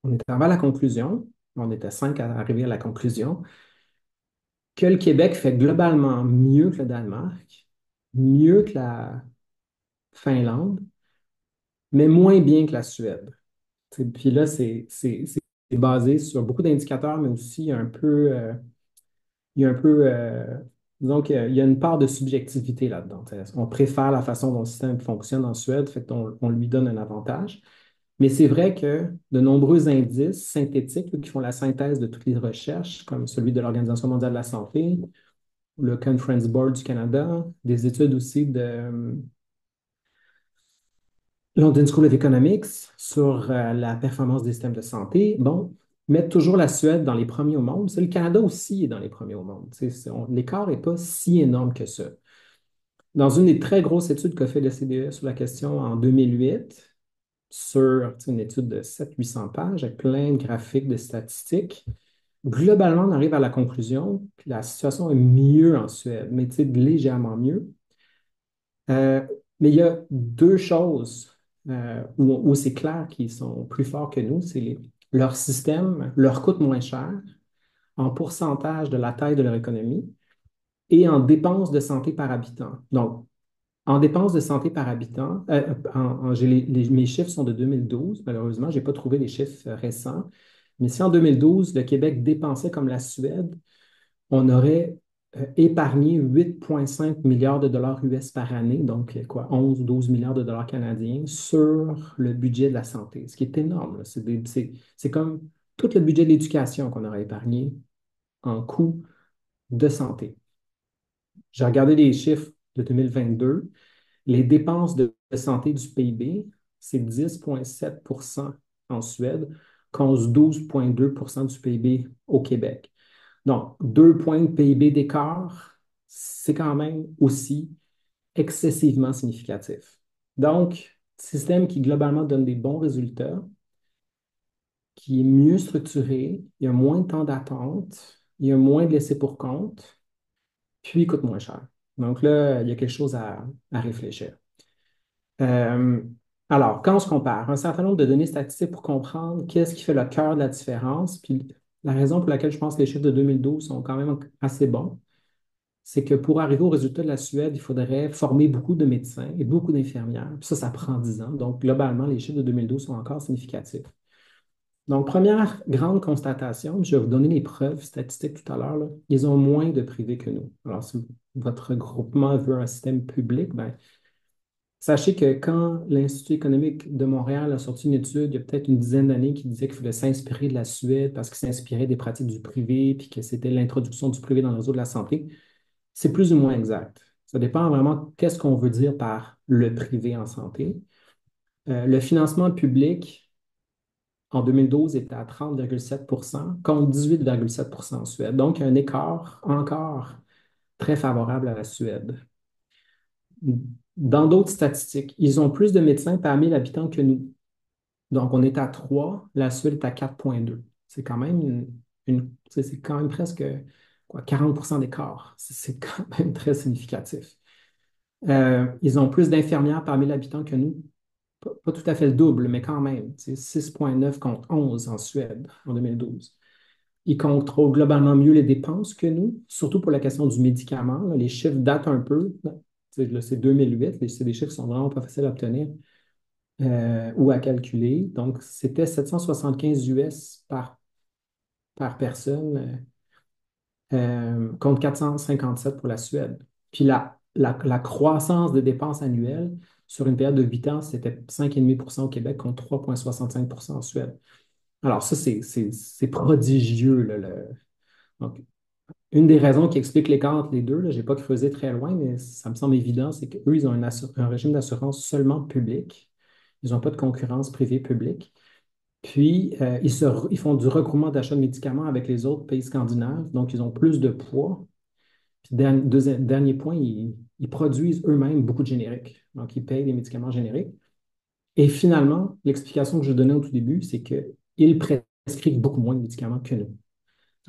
on est arrivé à la conclusion, on était cinq à arriver à la conclusion, que le Québec fait globalement mieux que le Danemark, mieux que la Finlande, mais moins bien que la Suède. Puis là, c'est basé sur beaucoup d'indicateurs, mais aussi un peu, il y a un peu, disons qu'il y a une part de subjectivité là-dedans. On préfère la façon dont le système fonctionne en Suède, fait qu'on lui donne un avantage. Mais c'est vrai que de nombreux indices synthétiques qui font la synthèse de toutes les recherches, comme celui de l'Organisation mondiale de la santé, le Conference Board du Canada, des études aussi de London School of Economics sur la performance des systèmes de santé, bon, mettent toujours la Suède dans les premiers au monde. Le Canada aussi est dans les premiers au monde. L'écart n'est pas si énorme que ça. Dans une des très grosses études qu'a fait le CDE sur la question en 2008, sur une étude de 700-800 pages avec plein de graphiques, de statistiques, globalement, on arrive à la conclusion que la situation est mieux en Suède, mais légèrement mieux. Mais il y a deux choses où c'est clair qu'ils sont plus forts que nous. Leur système leur coûte moins cher en pourcentage de la taille de leur économie et en dépenses de santé par habitant. Donc, en dépenses de santé par habitant, mes chiffres sont de 2012. Malheureusement, je n'ai pas trouvé les chiffres récents. Mais si en 2012, le Québec dépensait comme la Suède, on aurait épargné 8,5 milliards de dollars US par année, donc quoi, 11 ou 12 milliards de dollars canadiens sur le budget de la santé, ce qui est énorme. Là. C'est comme tout le budget de l'éducation qu'on aurait épargné en coûts de santé. J'ai regardé les chiffres de 2022. Les dépenses de santé du PIB, c'est 10,7 en Suède, contre 12,2 du PIB au Québec. Donc, 2 points de PIB d'écart, c'est quand même aussi excessivement significatif. Donc, système qui globalement donne des bons résultats, qui est mieux structuré, il y a moins de temps d'attente, il y a moins de laissés pour compte, puis il coûte moins cher. Donc là, il y a quelque chose à réfléchir. Euh, alors, quand on se compare, un certain nombre de données statistiques pour comprendre qu'est-ce qui fait le cœur de la différence, puis la raison pour laquelle je pense que les chiffres de 2012 sont quand même assez bons, c'est que pour arriver au résultat de la Suède, il faudrait former beaucoup de médecins et beaucoup d'infirmières. Puis ça prend 10 ans. Donc, globalement, les chiffres de 2012 sont encore significatifs. Donc, première grande constatation, je vais vous donner les preuves statistiques tout à l'heure, là. Ils ont moins de privés que nous. Alors, si votre groupement veut un système public, ben, sachez que quand l'Institut économique de Montréal a sorti une étude, il y a peut-être une dizaine d'années, qui disait qu'il fallait s'inspirer de la Suède parce qu'il s'inspirait des pratiques du privé, puis que c'était l'introduction du privé dans le réseau de la santé, c'est plus ou moins exact. Ça dépend vraiment qu'est-ce qu'on veut dire par le privé en santé. Le financement public, en 2012, était à 30,7 contre 18,7 en Suède. Donc, il y a un écart encore très favorable à la Suède. Dans d'autres statistiques, ils ont plus de médecins par 1000 habitants que nous. Donc, on est à 3, la Suède est à 4,2. C'est quand même c'est quand même presque quoi, 40 d'écart. C'est quand même très significatif. Ils ont plus d'infirmières par 1000 habitants que nous. Pas tout à fait le double, mais quand même. C'est 6,9 contre 11 en Suède en 2012. Ils contrôlent globalement mieux les dépenses que nous, surtout pour la question du médicament. Là, les chiffres datent un peu. C'est 2008, c'est des chiffres qui sont vraiment pas faciles à obtenir. ou à calculer. Donc, c'était 775 US par personne contre 457 pour la Suède. Puis la croissance des dépenses annuelles sur une période de 8 ans, c'était 5,5 au Québec contre 3,65 en Suède. Alors ça, c'est prodigieux, là, donc, une des raisons qui explique l'écart entre les deux, je n'ai pas creusé très loin, mais ça me semble évident, c'est qu'eux, ils ont un régime d'assurance seulement public. Ils n'ont pas de concurrence privée-publique. Puis, ils font du regroupement d'achat de médicaments avec les autres pays scandinaves, donc ils ont plus de poids. Puis, dernier point, ils produisent eux-mêmes beaucoup de génériques. Donc, ils payent des médicaments génériques. Et finalement, l'explication que je donnais au tout début, c'est qu'ils prescrivent beaucoup moins de médicaments que nous.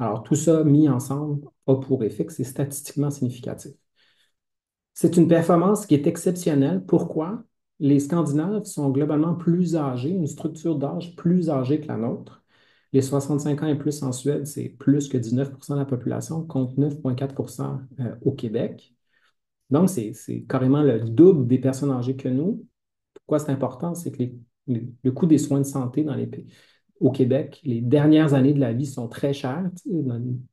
Alors, tout ça mis ensemble a pour effet que c'est statistiquement significatif. C'est une performance qui est exceptionnelle. Pourquoi? Les Scandinaves sont globalement plus âgés, une structure d'âge plus âgée que la nôtre. Les 65 ans et plus en Suède, c'est plus que 19 de la population, contre 9,4 au Québec. Donc, c'est carrément le double des personnes âgées que nous. Pourquoi c'est important? C'est que le coût des soins de santé au Québec, les dernières années de la vie sont très chères. Tu sais,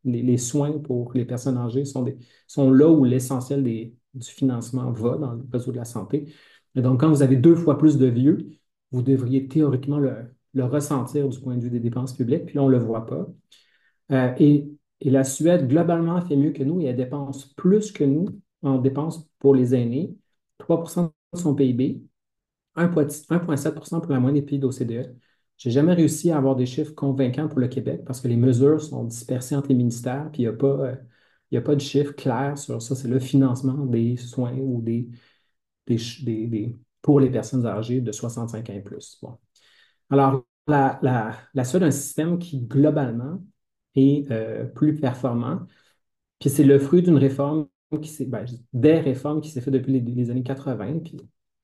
les soins pour les personnes âgées sont là où l'essentiel du financement va dans le réseau de la santé. Et donc, quand vous avez 2 fois plus de vieux, vous devriez théoriquement le ressentir du point de vue des dépenses publiques, puis là, on ne le voit pas. Et la Suède, globalement, fait mieux que nous et elle dépense plus que nous en dépenses pour les aînés, 3 de son PIB, 1,7 pour la moyenne des pays de l'OCDE. Je n'ai jamais réussi à avoir des chiffres convaincants pour le Québec parce que les mesures sont dispersées entre les ministères, puis il y a pas de chiffre clair sur ça. C'est le financement des soins ou pour les personnes âgées de 65 ans et plus. Bon. Alors, la Suède a un système qui, globalement, est plus performant. Puis c'est le fruit d'une réforme des réformes qui s'est fait depuis les années 80. Puis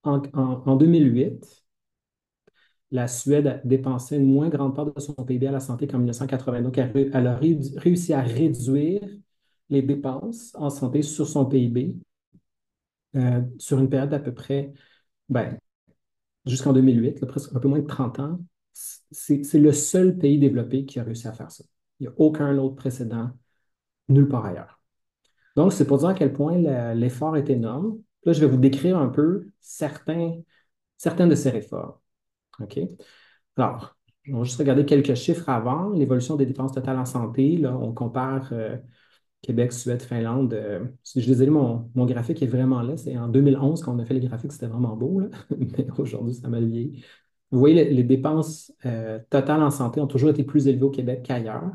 en 2008, la Suède a dépensé une moins grande part de son PIB à la santé qu'en 1980. Donc, elle a réussi à réduire les dépenses en santé sur son PIB sur une période d'à peu près, ben, jusqu'en 2008, là, presque un peu moins de 30 ans. C'est le seul pays développé qui a réussi à faire ça. Il n'y a aucun autre précédent nulle part ailleurs. Donc, c'est pour dire à quel point l'effort est énorme. Là, je vais vous décrire un peu certaines de ces réformes. OK? Alors, on va juste regarder quelques chiffres avant. L'évolution des dépenses totales en santé. Là, on compare Québec, Suède, Finlande. Je suis désolé, mon graphique est vraiment là. C'est en 2011 quand on a fait les graphiques, c'était vraiment beau, là. Mais aujourd'hui, ça m'a vieilli. Vous voyez, les dépenses totales en santé ont toujours été plus élevées au Québec qu'ailleurs,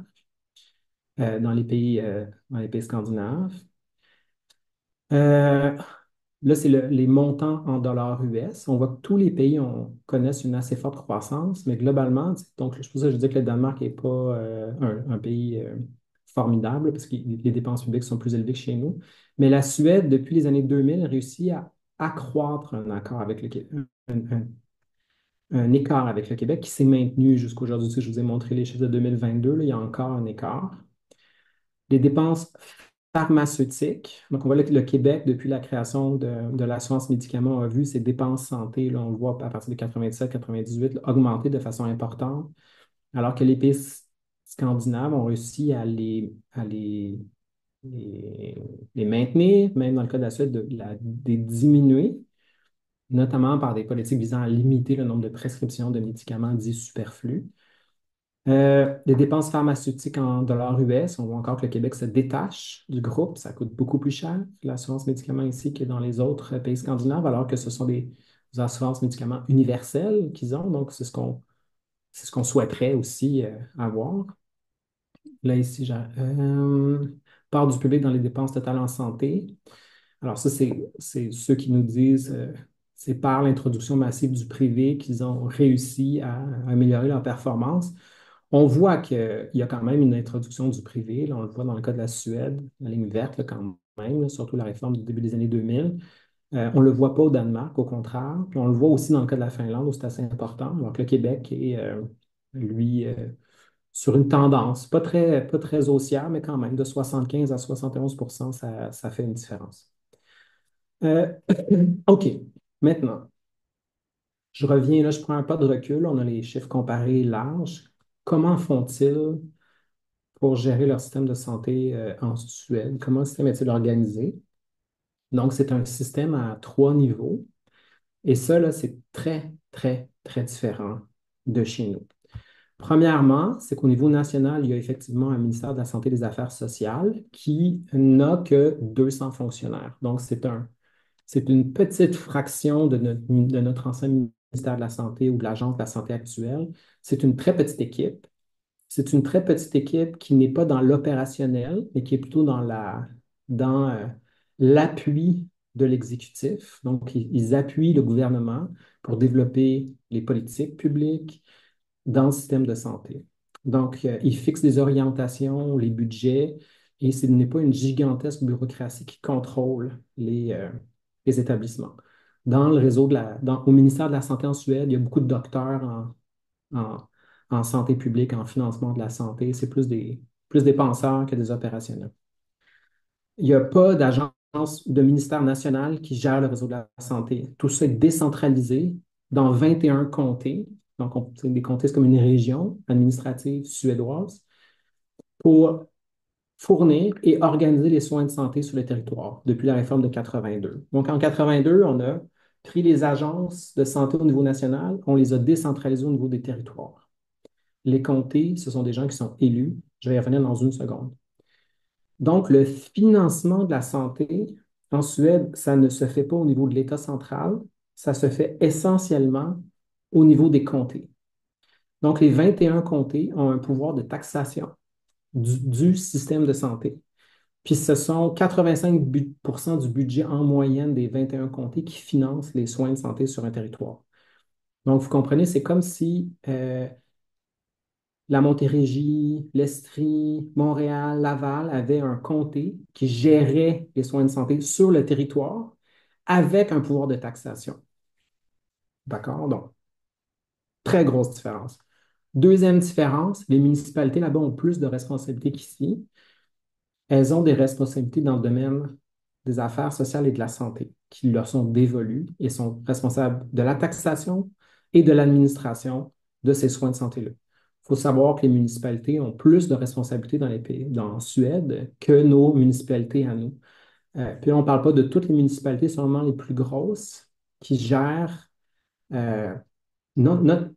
dans les pays scandinaves. Euh, Là, c'est les montants en dollars US. On voit que tous les pays connaissent une assez forte croissance, mais globalement, donc c'est pour ça que je dis que le Danemark n'est pas un pays formidable parce que les dépenses publiques sont plus élevées que chez nous. Mais la Suède, depuis les années 2000, a réussi à accroître un écart avec le Québec qui s'est maintenu jusqu'à aujourd'hui. Si je vous ai montré les chiffres de 2022, là, il y a encore un écart. Les dépenses pharmaceutiques. Donc, on voit que le Québec, depuis la création de l'assurance médicaments, a vu ses dépenses santé, là, on le voit à partir de 97-98, là, augmenter de façon importante, alors que les pays scandinaves ont réussi les, les maintenir, même dans le cas de la Suède, de diminuer, notamment par des politiques visant à limiter le nombre de prescriptions de médicaments dits superflus. Les dépenses pharmaceutiques en dollars US, on voit encore que le Québec se détache du groupe. Ça coûte beaucoup plus cher, l'assurance médicaments ici, que dans les autres pays scandinaves, alors que ce sont des assurances médicaments universelles qu'ils ont. Donc, c'est ce qu'on souhaiterait aussi avoir. Là, ici, part du public dans les dépenses totales en santé. Alors, ça, c'est ceux qui nous disent c'est par l'introduction massive du privé qu'ils ont réussi à améliorer leur performance. On voit qu'il y a quand même une introduction du privé. Là, on le voit dans le cas de la Suède, la ligne verte, là, quand même, là, surtout la réforme du début des années 2000. On ne le voit pas au Danemark, au contraire. Puis on le voit aussi dans le cas de la Finlande, où c'est assez important. Alors que le Québec est, lui, sur une tendance, pas très haussière, mais quand même, de 75 à 71 ça fait une différence. Euh, OK, maintenant, Je reviens là, je prends un pas de recul. On a les chiffres comparés larges. Comment font-ils pour gérer leur système de santé en Suède? Comment le système est-il organisé? Donc, c'est un système à 3 niveaux. Et ça, là, c'est très, très, très différent de chez nous. Premièrement, c'est qu'au niveau national, il y a effectivement un ministère de la Santé et des Affaires sociales qui n'a que 200 fonctionnaires. Donc, c'est une petite fraction de notre ancien ministère de la Santé ou de l'Agence de la santé actuelle. C'est une très petite équipe. C'est une très petite équipe qui n'est pas dans l'opérationnel, mais qui est plutôt dans l'appui de l'exécutif. Donc, ils appuient le gouvernement pour développer les politiques publiques dans le système de santé. Donc, ils fixent des orientations, les budgets, et ce n'est pas une gigantesque bureaucratie qui contrôle les établissements. Dans le réseau au ministère de la Santé en Suède, il y a beaucoup de docteurs en, en santé publique, en financement de la santé. C'est plus des penseurs que des opérationnels. Il n'y a pas d'agence de ministère national qui gère le réseau de la santé. Tout ça est décentralisé dans 21 comtés. Donc, c'est des comtés, c'est comme une région administrative suédoise pour fournir et organiser les soins de santé sur le territoire depuis la réforme de 82. Donc, en 82, on a pris les agences de santé au niveau national, on les a décentralisées au niveau des territoires. Les comtés, ce sont des gens qui sont élus. Je vais y revenir dans une seconde. Donc, le financement de la santé en Suède, ça ne se fait pas au niveau de l'État central, ça se fait essentiellement au niveau des comtés. Donc, les 21 comtés ont un pouvoir de taxation du système de santé. Puis, ce sont 85% du budget en moyenne des 21 comtés qui financent les soins de santé sur un territoire. Donc, vous comprenez, c'est comme si la Montérégie, l'Estrie, Montréal, Laval avaient un comté qui gérait les soins de santé sur le territoire avec un pouvoir de taxation. D'accord? Donc, très grosse différence. Deuxième différence, les municipalités là-bas ont plus de responsabilités qu'ici. Elles ont des responsabilités dans le domaine des affaires sociales et de la santé qui leur sont dévolues et sont responsables de la taxation et de l'administration de ces soins de santé-là. Il faut savoir que les municipalités ont plus de responsabilités dans les pays, dans Suède que nos municipalités à nous. Puis on ne parle pas de toutes les municipalités, seulement les plus grosses qui gèrent euh, no- no-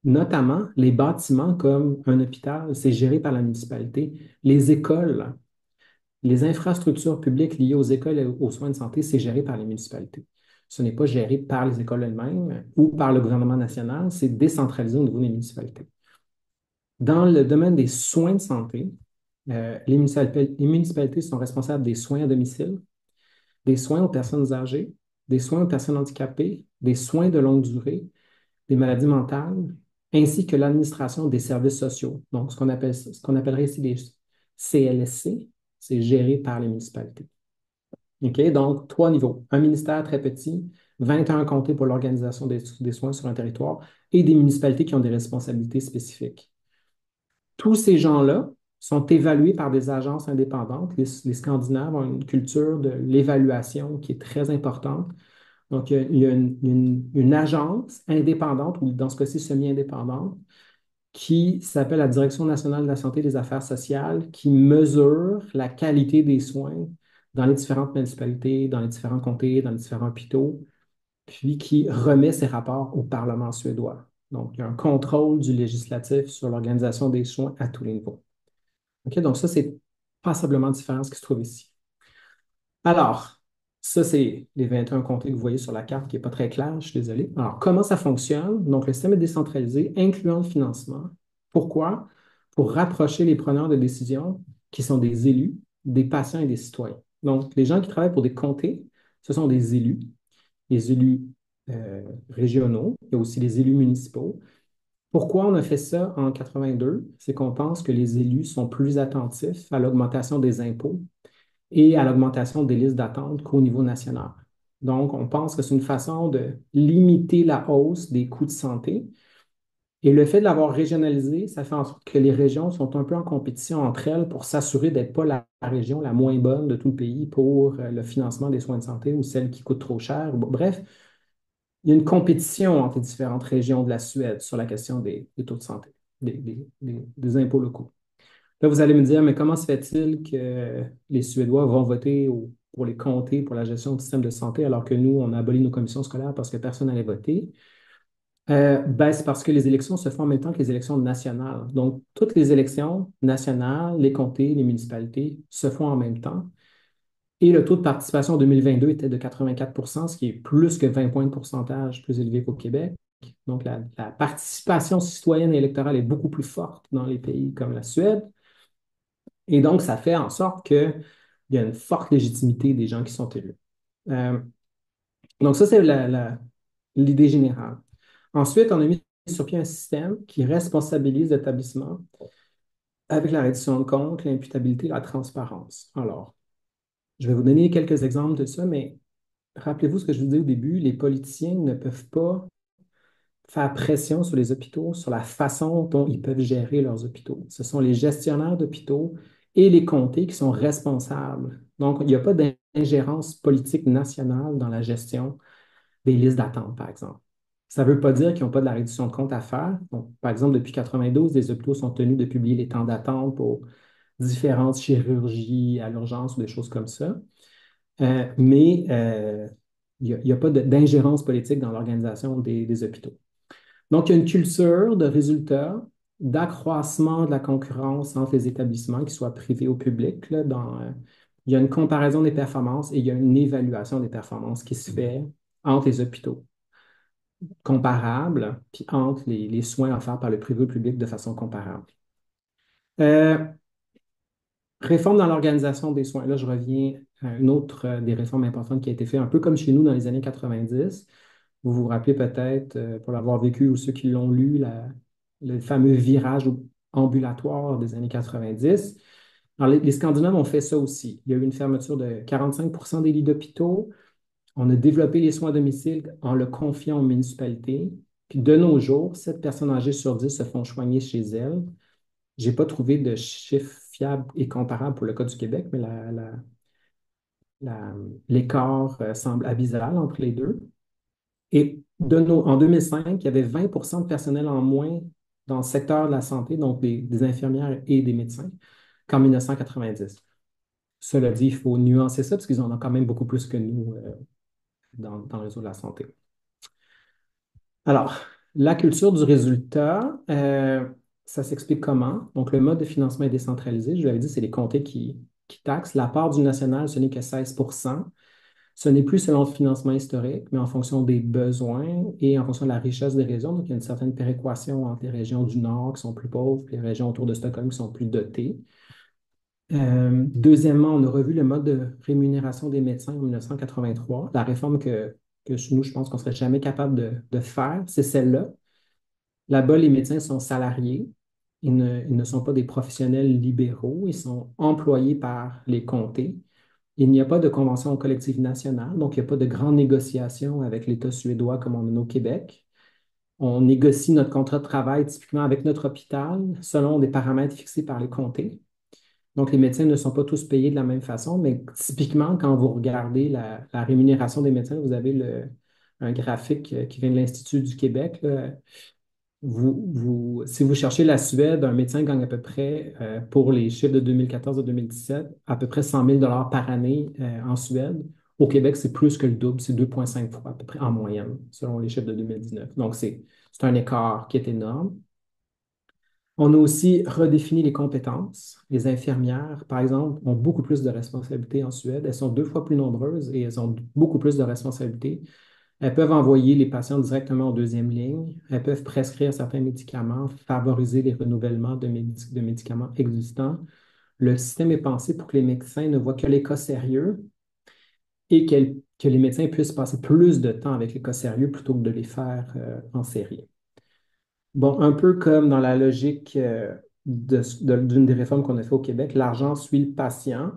notamment les bâtiments comme un hôpital, c'est géré par la municipalité. Les écoles, les infrastructures publiques liées aux écoles et aux soins de santé, c'est géré par les municipalités. Ce n'est pas géré par les écoles elles-mêmes ou par le gouvernement national, c'est décentralisé au niveau des municipalités. Dans le domaine des soins de santé, les municipalités sont responsables des soins à domicile, des soins aux personnes âgées, des soins aux personnes handicapées, des soins de longue durée, des maladies mentales, ainsi que l'administration des services sociaux. Donc, ce qu'on appellerait ici les CLSC, c'est géré par les municipalités. OK? Donc, 3 niveaux. Un ministère très petit, 21 comtés pour l'organisation des soins sur un territoire et des municipalités qui ont des responsabilités spécifiques. Tous ces gens-là sont évalués par des agences indépendantes. Les Scandinaves ont une culture de l'évaluation qui est très importante. Donc, il y a une agence indépendante, ou dans ce cas-ci semi-indépendante, qui s'appelle la Direction nationale de la santé et des affaires sociales, qui mesure la qualité des soins dans les différentes municipalités, dans les différents comtés, dans les différents hôpitaux, puis qui remet ses rapports au Parlement suédois. Donc, il y a un contrôle du législatif sur l'organisation des soins à tous les niveaux. OK? Donc, ça, c'est passablement différent de ce qui se trouve ici. Alors, ça, c'est les 21 comtés que vous voyez sur la carte qui n'est pas très claire, je suis désolé. Alors, comment ça fonctionne? Donc, le système est décentralisé, incluant le financement. Pourquoi? Pour rapprocher les preneurs de décision, qui sont des élus, des patients et des citoyens. Donc, les gens qui travaillent pour des comtés, ce sont des élus, les élus régionaux, il y a aussi les élus municipaux. Pourquoi on a fait ça en 82? C'est qu'on pense que les élus sont plus attentifs à l'augmentation des impôts et à l'augmentation des listes d'attente qu'au niveau national. Donc, on pense que c'est une façon de limiter la hausse des coûts de santé. Et le fait de l'avoir régionalisé, ça fait en sorte que les régions sont un peu en compétition entre elles pour s'assurer d'être pas la région la moins bonne de tout le pays pour le financement des soins de santé ou celle qui coûte trop cher. Bon, bref, il y a une compétition entre les différentes régions de la Suède sur la question des taux de santé, des impôts locaux. Là, vous allez me dire, mais comment se fait-il que les Suédois vont voter pour les comtés, pour la gestion du système de santé, alors que nous, on a aboli nos commissions scolaires parce que personne n'allait voter? Ben, c'est parce que les élections se font en même temps que les élections nationales. Donc, toutes les élections nationales, les comtés, les municipalités se font en même temps. Et le taux de participation en 2022 était de 84 ce qui est plus que 20 points de pourcentage plus élevé qu'au Québec. Donc, la participation citoyenne et électorale est beaucoup plus forte dans les pays comme la Suède. Et donc, ça fait en sorte qu'il y a une forte légitimité des gens qui sont élus. Euh, donc, ça, c'est l'idée générale. Ensuite, on a mis sur pied un système qui responsabilise l'établissement avec la reddition de comptes, l'imputabilité, la transparence. Alors, je vais vous donner quelques exemples de ça, mais rappelez-vous ce que je vous disais au début, les politiciens ne peuvent pas faire pression sur les hôpitaux, sur la façon dont ils peuvent gérer leurs hôpitaux. Ce sont les gestionnaires d'hôpitaux et les comtés qui sont responsables. Donc, il n'y a pas d'ingérence politique nationale dans la gestion des listes d'attente, par exemple. Ça ne veut pas dire qu'ils n'ont pas de la réduction de compte à faire. Donc, par exemple, depuis 1992, les hôpitaux sont tenus de publier les temps d'attente pour différentes chirurgies à l'urgence ou des choses comme ça. Mais il n'y a pas d'ingérence politique dans l'organisation des hôpitaux. Donc, il y a une culture de résultats, d'accroissement de la concurrence entre les établissements, qu'ils soient privés ou publics. Il y a une comparaison des performances et il y a une évaluation des performances qui se fait entre les hôpitaux comparables, puis entre les soins offerts par le privé ou le public de façon comparable. Euh, Réforme dans l'organisation des soins. Là, je reviens à une autre des réformes importantes qui a été faite, un peu comme chez nous dans les années 90. Vous vous rappelez peut-être, pour l'avoir vécu ou ceux qui l'ont lu, le fameux virage ambulatoire des années 90. Alors, les Scandinaves ont fait ça aussi. Il y a eu une fermeture de 45 des lits d'hôpitaux. On a développé les soins à domicile en le confiant aux municipalités. Puis de nos jours, 7 personnes âgées sur 10 se font soigner chez elles. Je n'ai pas trouvé de chiffres fiables et comparables pour le cas du Québec, mais l'écart semble abyssal entre les deux. Et en 2005, il y avait 20 de personnel en moins dans le secteur de la santé, donc des infirmières et des médecins, qu'en 1990. Cela dit, il faut nuancer ça parce qu'ils en ont quand même beaucoup plus que nous dans le réseau de la santé. Alors, la culture du résultat, ça s'explique comment? Donc, le mode de financement est décentralisé. Je vous l'avais dit, c'est les comtés qui taxent. La part du national, ce n'est que 16. Ce n'est plus selon le financement historique, mais en fonction des besoins et en fonction de la richesse des régions. Donc, il y a une certaine péréquation entre les régions du Nord qui sont plus pauvres et les régions autour de Stockholm qui sont plus dotées. Deuxièmement, on a revu le mode de rémunération des médecins en 1983. La réforme que chez nous, je pense qu'on ne serait jamais capable de faire, c'est celle-là. Là-bas, les médecins sont salariés. Ils ne sont pas des professionnels libéraux. Ils sont employés par les comtés. Il n'y a pas de convention collective nationale, donc il n'y a pas de grande négociation avec l'État suédois comme on en a au Québec. On négocie notre contrat de travail typiquement avec notre hôpital selon des paramètres fixés par les comtés. Donc, les médecins ne sont pas tous payés de la même façon, mais typiquement, quand vous regardez la rémunération des médecins, vous avez un graphique qui vient de l'Institut du Québec, là. Si vous cherchez la Suède, un médecin gagne à peu près, pour les chiffres de 2014 à 2017, à peu près 100 000 par année en Suède. Au Québec, c'est plus que le double, c'est 2,5 fois à peu près en moyenne, selon les chiffres de 2019. Donc, c'est un écart qui est énorme. On a aussi redéfini les compétences. Les infirmières, par exemple, ont beaucoup plus de responsabilités en Suède. Elles sont 2 fois plus nombreuses et elles ont beaucoup plus de responsabilités. Elles peuvent envoyer les patients directement en deuxième ligne. Elles peuvent prescrire certains médicaments, favoriser les renouvellements de médicaments existants. Le système est pensé pour que les médecins ne voient que les cas sérieux et que les médecins puissent passer plus de temps avec les cas sérieux plutôt que de les faire en série. Bon, un peu comme dans la logique d'une des réformes qu'on a fait au Québec, l'argent suit le patient.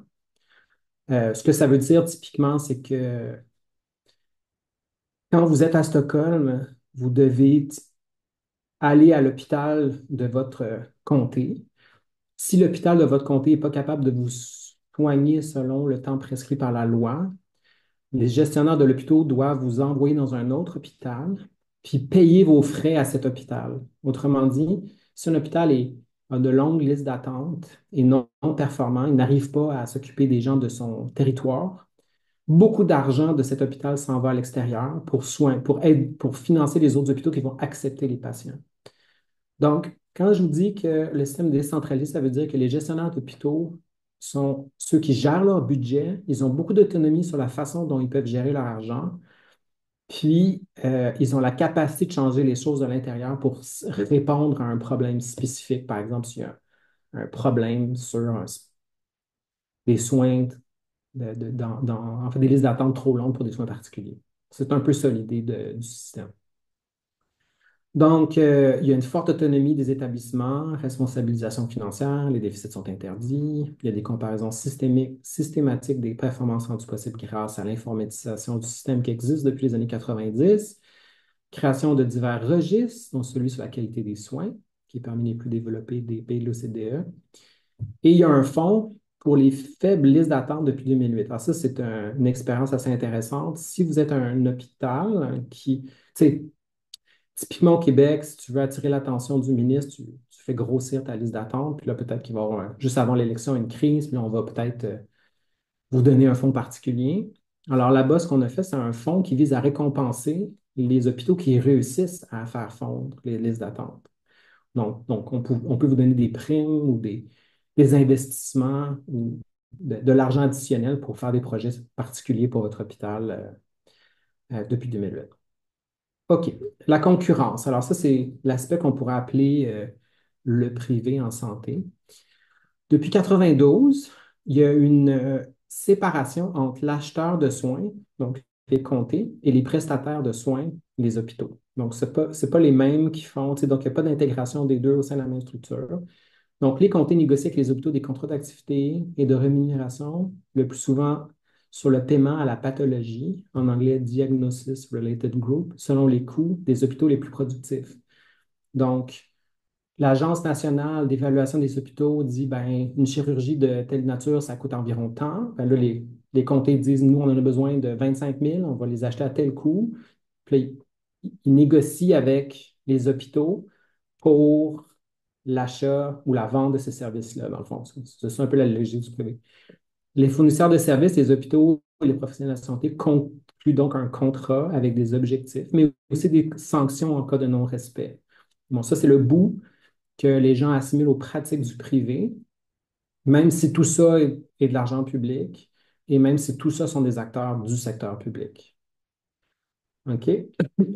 Ce que ça veut dire typiquement, c'est que quand vous êtes à Stockholm, vous devez aller à l'hôpital de votre comté. Si l'hôpital de votre comté n'est pas capable de vous soigner selon le temps prescrit par la loi, les gestionnaires de l'hôpital doivent vous envoyer dans un autre hôpital, puis payer vos frais à cet hôpital. Autrement dit, si un hôpital a de longues listes d'attente et non performant, il n'arrive pas à s'occuper des gens de son territoire, beaucoup d'argent de cet hôpital s'en va à l'extérieur pour soins, pour financer les autres hôpitaux qui vont accepter les patients. Donc, quand je vous dis que le système décentralisé, ça veut dire que les gestionnaires d'hôpitaux sont ceux qui gèrent leur budget, ils ont beaucoup d'autonomie sur la façon dont ils peuvent gérer leur argent, puis ils ont la capacité de changer les choses de l'intérieur pour répondre à un problème spécifique. Par exemple, s'il y a un problème sur des soins, en fait, des listes d'attente trop longues pour des soins particuliers. C'est un peu ça l'idée du système. Donc, il y a une forte autonomie des établissements, responsabilisation financière, les déficits sont interdits, il y a des comparaisons systématiques des performances rendues possibles grâce à l'informatisation du système qui existe depuis les années 90, création de divers registres, dont celui sur la qualité des soins, qui est parmi les plus développés des pays de l'OCDE. Et il y a un fonds pour les faibles listes d'attente depuis 2008. Alors ça, c'est une expérience assez intéressante. Si vous êtes un hôpital qui, tu sais, typiquement au Québec, si tu veux attirer l'attention du ministre, tu fais grossir ta liste d'attente, puis là, peut-être qu'il va y avoir, juste avant l'élection, une crise, puis là, on va peut-être vous donner un fonds particulier. Alors là-bas, ce qu'on a fait, c'est un fonds qui vise à récompenser les hôpitaux qui réussissent à faire fondre les listes d'attente. Donc on peut vous donner des primes ou des investissements ou de l'argent additionnel pour faire des projets particuliers pour votre hôpital depuis 2008. OK. La concurrence. Alors ça, c'est l'aspect qu'on pourrait appeler le privé en santé. Depuis 92, il y a une séparation entre l'acheteur de soins, donc les comtés, et les prestataires de soins, les hôpitaux. Donc, ce pas les mêmes qui font, tu sais, donc il n'y a pas d'intégration des deux au sein de la même structure. Donc, les comtés négocient avec les hôpitaux des contrats d'activité et de rémunération, le plus souvent sur le paiement à la pathologie, en anglais Diagnosis Related Group, selon les coûts des hôpitaux les plus productifs. Donc, l'Agence nationale d'évaluation des hôpitaux dit, ben, une chirurgie de telle nature, ça coûte environ tant. Ben là, les comtés disent, nous, on en a besoin de 25 000, on va les acheter à tel coût. Puis là, ils négocient avec les hôpitaux pour l'achat ou la vente de ces services-là, dans le fond. C'est un peu la logique du privé. Les fournisseurs de services, les hôpitaux et les professionnels de la santé concluent donc un contrat avec des objectifs, mais aussi des sanctions en cas de non-respect. Bon, ça, c'est le bout que les gens assimilent aux pratiques du privé, même si tout ça est de l'argent public et même si tout ça sont des acteurs du secteur public. OK?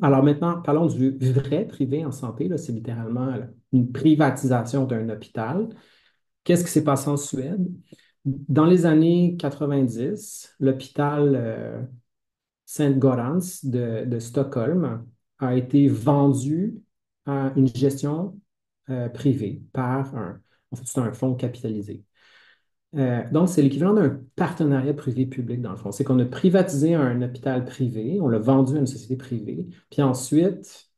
Alors maintenant, parlons du vrai privé en santé. Là, c'est littéralement une privatisation d'un hôpital. Qu'est-ce qui s'est passé en Suède? Dans les années 90, l'hôpital Saint-Görans de Stockholm a été vendu à une gestion privée en fait, c'est un fonds capitalisé. Donc, c'est l'équivalent d'un partenariat privé-public, dans le fond. C'est qu'on a privatisé un hôpital privé, on l'a vendu à une société privée, puis ensuite,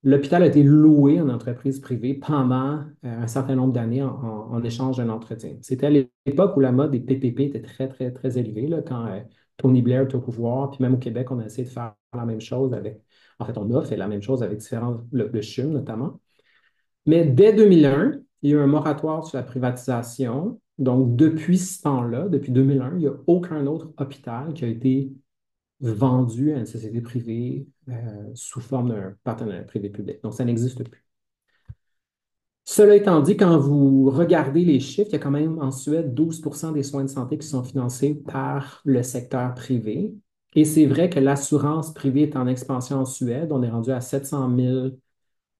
l'hôpital a été loué à une entreprise privée pendant un certain nombre d'années en échange d'un entretien. C'était à l'époque où la mode des PPP était très, très, très élevée, là, quand Tony Blair était au pouvoir, puis même au Québec, on a essayé de faire la même chose avec, en fait, on a fait la même chose avec le CHUM notamment. Mais dès 2001, il y a eu un moratoire sur la privatisation. Donc, depuis ce temps-là, depuis 2001, il n'y a aucun autre hôpital qui a été vendu à une société privée sous forme d'un partenariat privé-public. Donc, ça n'existe plus. Cela étant dit, quand vous regardez les chiffres, il y a quand même en Suède 12% des soins de santé qui sont financés par le secteur privé. Et c'est vrai que l'assurance privée est en expansion en Suède. On est rendu à 700 000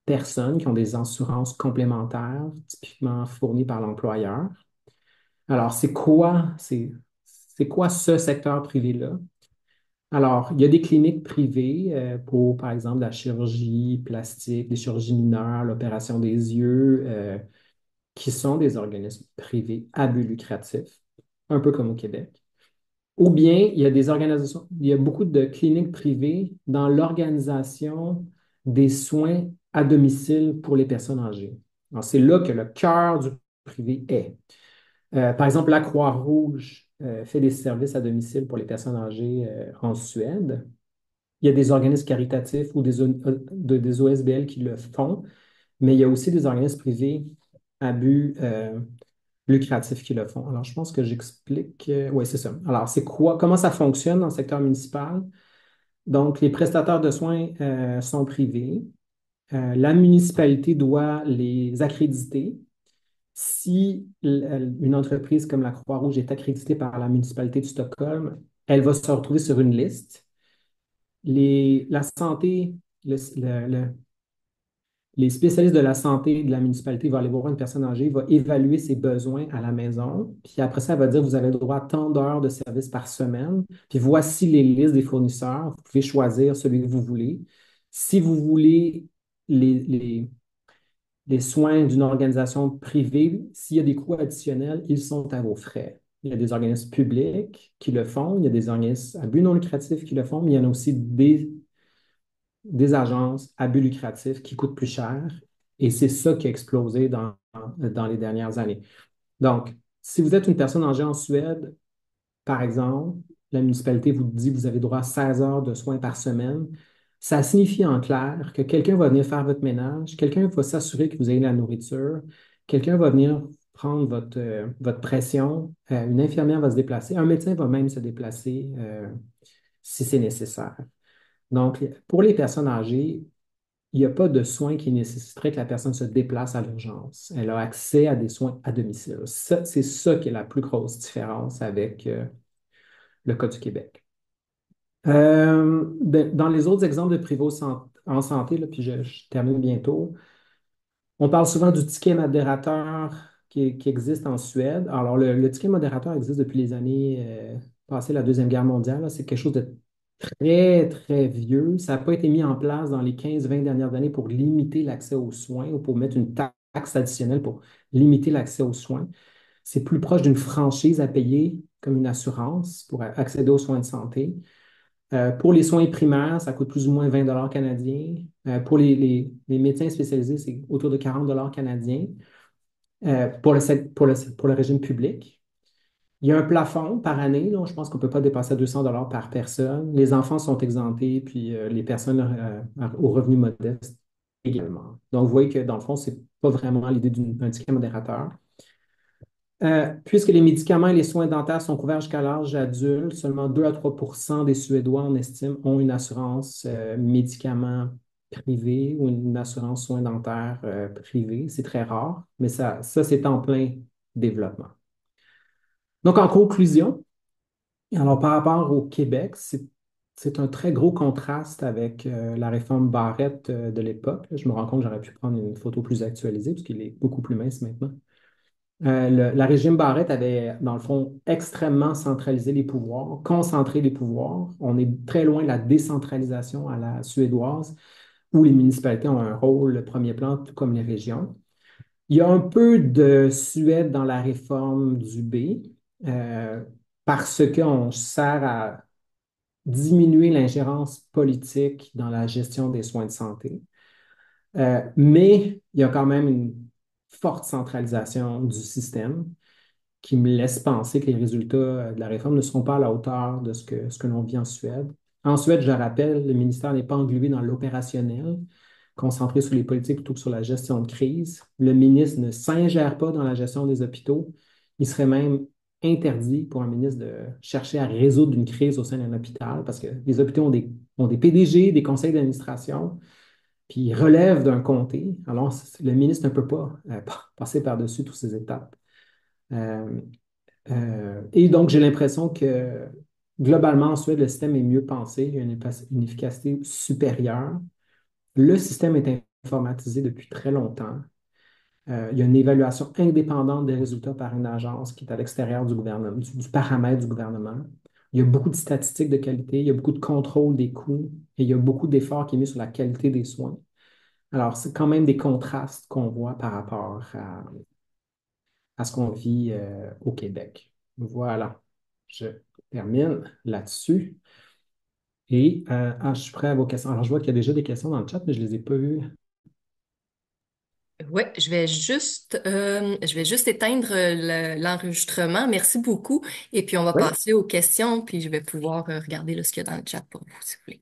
personnes qui ont des assurances complémentaires, typiquement fournies par l'employeur. Alors, c'est quoi ce secteur privé-là? Alors, il y a des cliniques privées pour, par exemple, la chirurgie plastique, des chirurgies mineures, l'opération des yeux, qui sont des organismes privés à but lucratif, un peu comme au Québec. Ou bien, il y a des organisations, il y a beaucoup de cliniques privées dans l'organisation des soins à domicile pour les personnes âgées. Alors, c'est là que le cœur du privé est. Par exemple, la Croix-Rouge fait des services à domicile pour les personnes âgées en Suède. Il y a des organismes caritatifs ou des OSBL qui le font, mais il y a aussi des organismes privés à but lucratif qui le font. Alors, je pense que j'explique. Oui, c'est ça. Alors, c'est quoi, comment ça fonctionne dans le secteur municipal? Donc, les prestataires de soins sont privés. La municipalité doit les accréditer. Si une entreprise comme la Croix-Rouge est accréditée par la municipalité de Stockholm, elle va se retrouver sur une liste. La santé, les spécialistes de la santé de la municipalité vont aller voir une personne âgée, va évaluer ses besoins à la maison, puis après ça, elle va dire, vous avez le droit à tant d'heures de service par semaine, puis voici les listes des fournisseurs, vous pouvez choisir celui que vous voulez. Si vous voulez les, les, les soins d'une organisation privée, s'il y a des coûts additionnels, ils sont à vos frais. Il y a des organismes publics qui le font, il y a des organismes à but non lucratif qui le font, mais il y en a aussi des agences à but lucratif qui coûtent plus cher. Et c'est ça qui a explosé dans les dernières années. Donc, si vous êtes une personne âgée en Suède, par exemple, la municipalité vous dit que vous avez droit à 16 heures de soins par semaine. Ça signifie en clair que quelqu'un va venir faire votre ménage, quelqu'un va s'assurer que vous ayez de la nourriture, quelqu'un va venir prendre votre pression, une infirmière va se déplacer, un médecin va même se déplacer si c'est nécessaire. Donc, pour les personnes âgées, il n'y a pas de soins qui nécessiterait que la personne se déplace à l'urgence. Elle a accès à des soins à domicile. C'est ça qui est la plus grosse différence avec le Cas du Québec. Dans les autres exemples de privés en santé, là, puis je termine bientôt, on parle souvent du ticket modérateur qui existe en Suède. Alors, le ticket modérateur existe depuis les années passées la Deuxième Guerre mondiale, là. C'est quelque chose de très, très vieux. Ça n'a pas été mis en place dans les 15-20 dernières années pour limiter l'accès aux soins ou pour mettre une taxe additionnelle pour limiter l'accès aux soins. C'est plus proche d'une franchise à payer comme une assurance pour accéder aux soins de santé. Pour les soins primaires, ça coûte plus ou moins 20 canadiens. Pour les médecins spécialisés, c'est autour de 40 canadiens pour le régime public. Il y a un plafond par année, là, je pense qu'on ne peut pas dépasser 200 par personne. Les enfants sont exemptés, puis les personnes aux revenus modestes également. Donc, vous voyez que dans le fond, ce n'est pas vraiment l'idée d'un ticket modérateur. Puisque les médicaments et les soins dentaires sont couverts jusqu'à l'âge adulte, seulement 2 à 3 des Suédois, on estime, ont une assurance médicaments privée ou une assurance soins dentaires privée. C'est très rare, mais ça c'est en plein développement. Donc, en conclusion, alors par rapport au Québec, c'est un très gros contraste avec la réforme Barrette de l'époque. Je me rends compte que j'aurais pu prendre une photo plus actualisée, puisqu'il est beaucoup plus mince maintenant. La régime Barrette avait, dans le fond, extrêmement centralisé les pouvoirs, concentré les pouvoirs. On est très loin de la décentralisation à la suédoise, où les municipalités ont un rôle premier plan, tout comme les régions. Il y a un peu de Suède dans la réforme du B, euh, parce qu'on sert à diminuer l'ingérence politique dans la gestion des soins de santé. Mais il y a quand même une forte centralisation du système qui me laisse penser que les résultats de la réforme ne seront pas à la hauteur de ce que l'on vit en Suède. En Suède, je rappelle, le ministère n'est pas englué dans l'opérationnel, concentré sur les politiques plutôt que sur la gestion de crise. Le ministre ne s'ingère pas dans la gestion des hôpitaux. Il serait même interdit pour un ministre de chercher à résoudre une crise au sein d'un hôpital parce que les hôpitaux ont des PDG, des conseils d'administration, puis ils relèvent d'un comté. Alors, le ministre ne peut pas passer par-dessus toutes ces étapes. Euh, et donc, j'ai l'impression que globalement, en Suède, le système est mieux pensé, il y a une efficacité supérieure. Le système est informatisé depuis très longtemps. Il y a une évaluation indépendante des résultats par une agence qui est à l'extérieur du gouvernement, du paramètre du gouvernement. Il y a beaucoup de statistiques de qualité, il y a beaucoup de contrôle des coûts et il y a beaucoup d'efforts qui est mis sur la qualité des soins. Alors, c'est quand même des contrastes qu'on voit par rapport à ce qu'on vit au Québec. Voilà, je termine là-dessus. Et je suis prêt à vos questions. Alors, je vois qu'il y a déjà des questions dans le chat, mais je ne les ai pas vues. Ouais, je vais juste éteindre l'enregistrement. Merci beaucoup. Et puis, on va Oui. passer aux questions, puis je vais pouvoir regarder là, ce qu'il y a dans le chat pour vous, si vous voulez.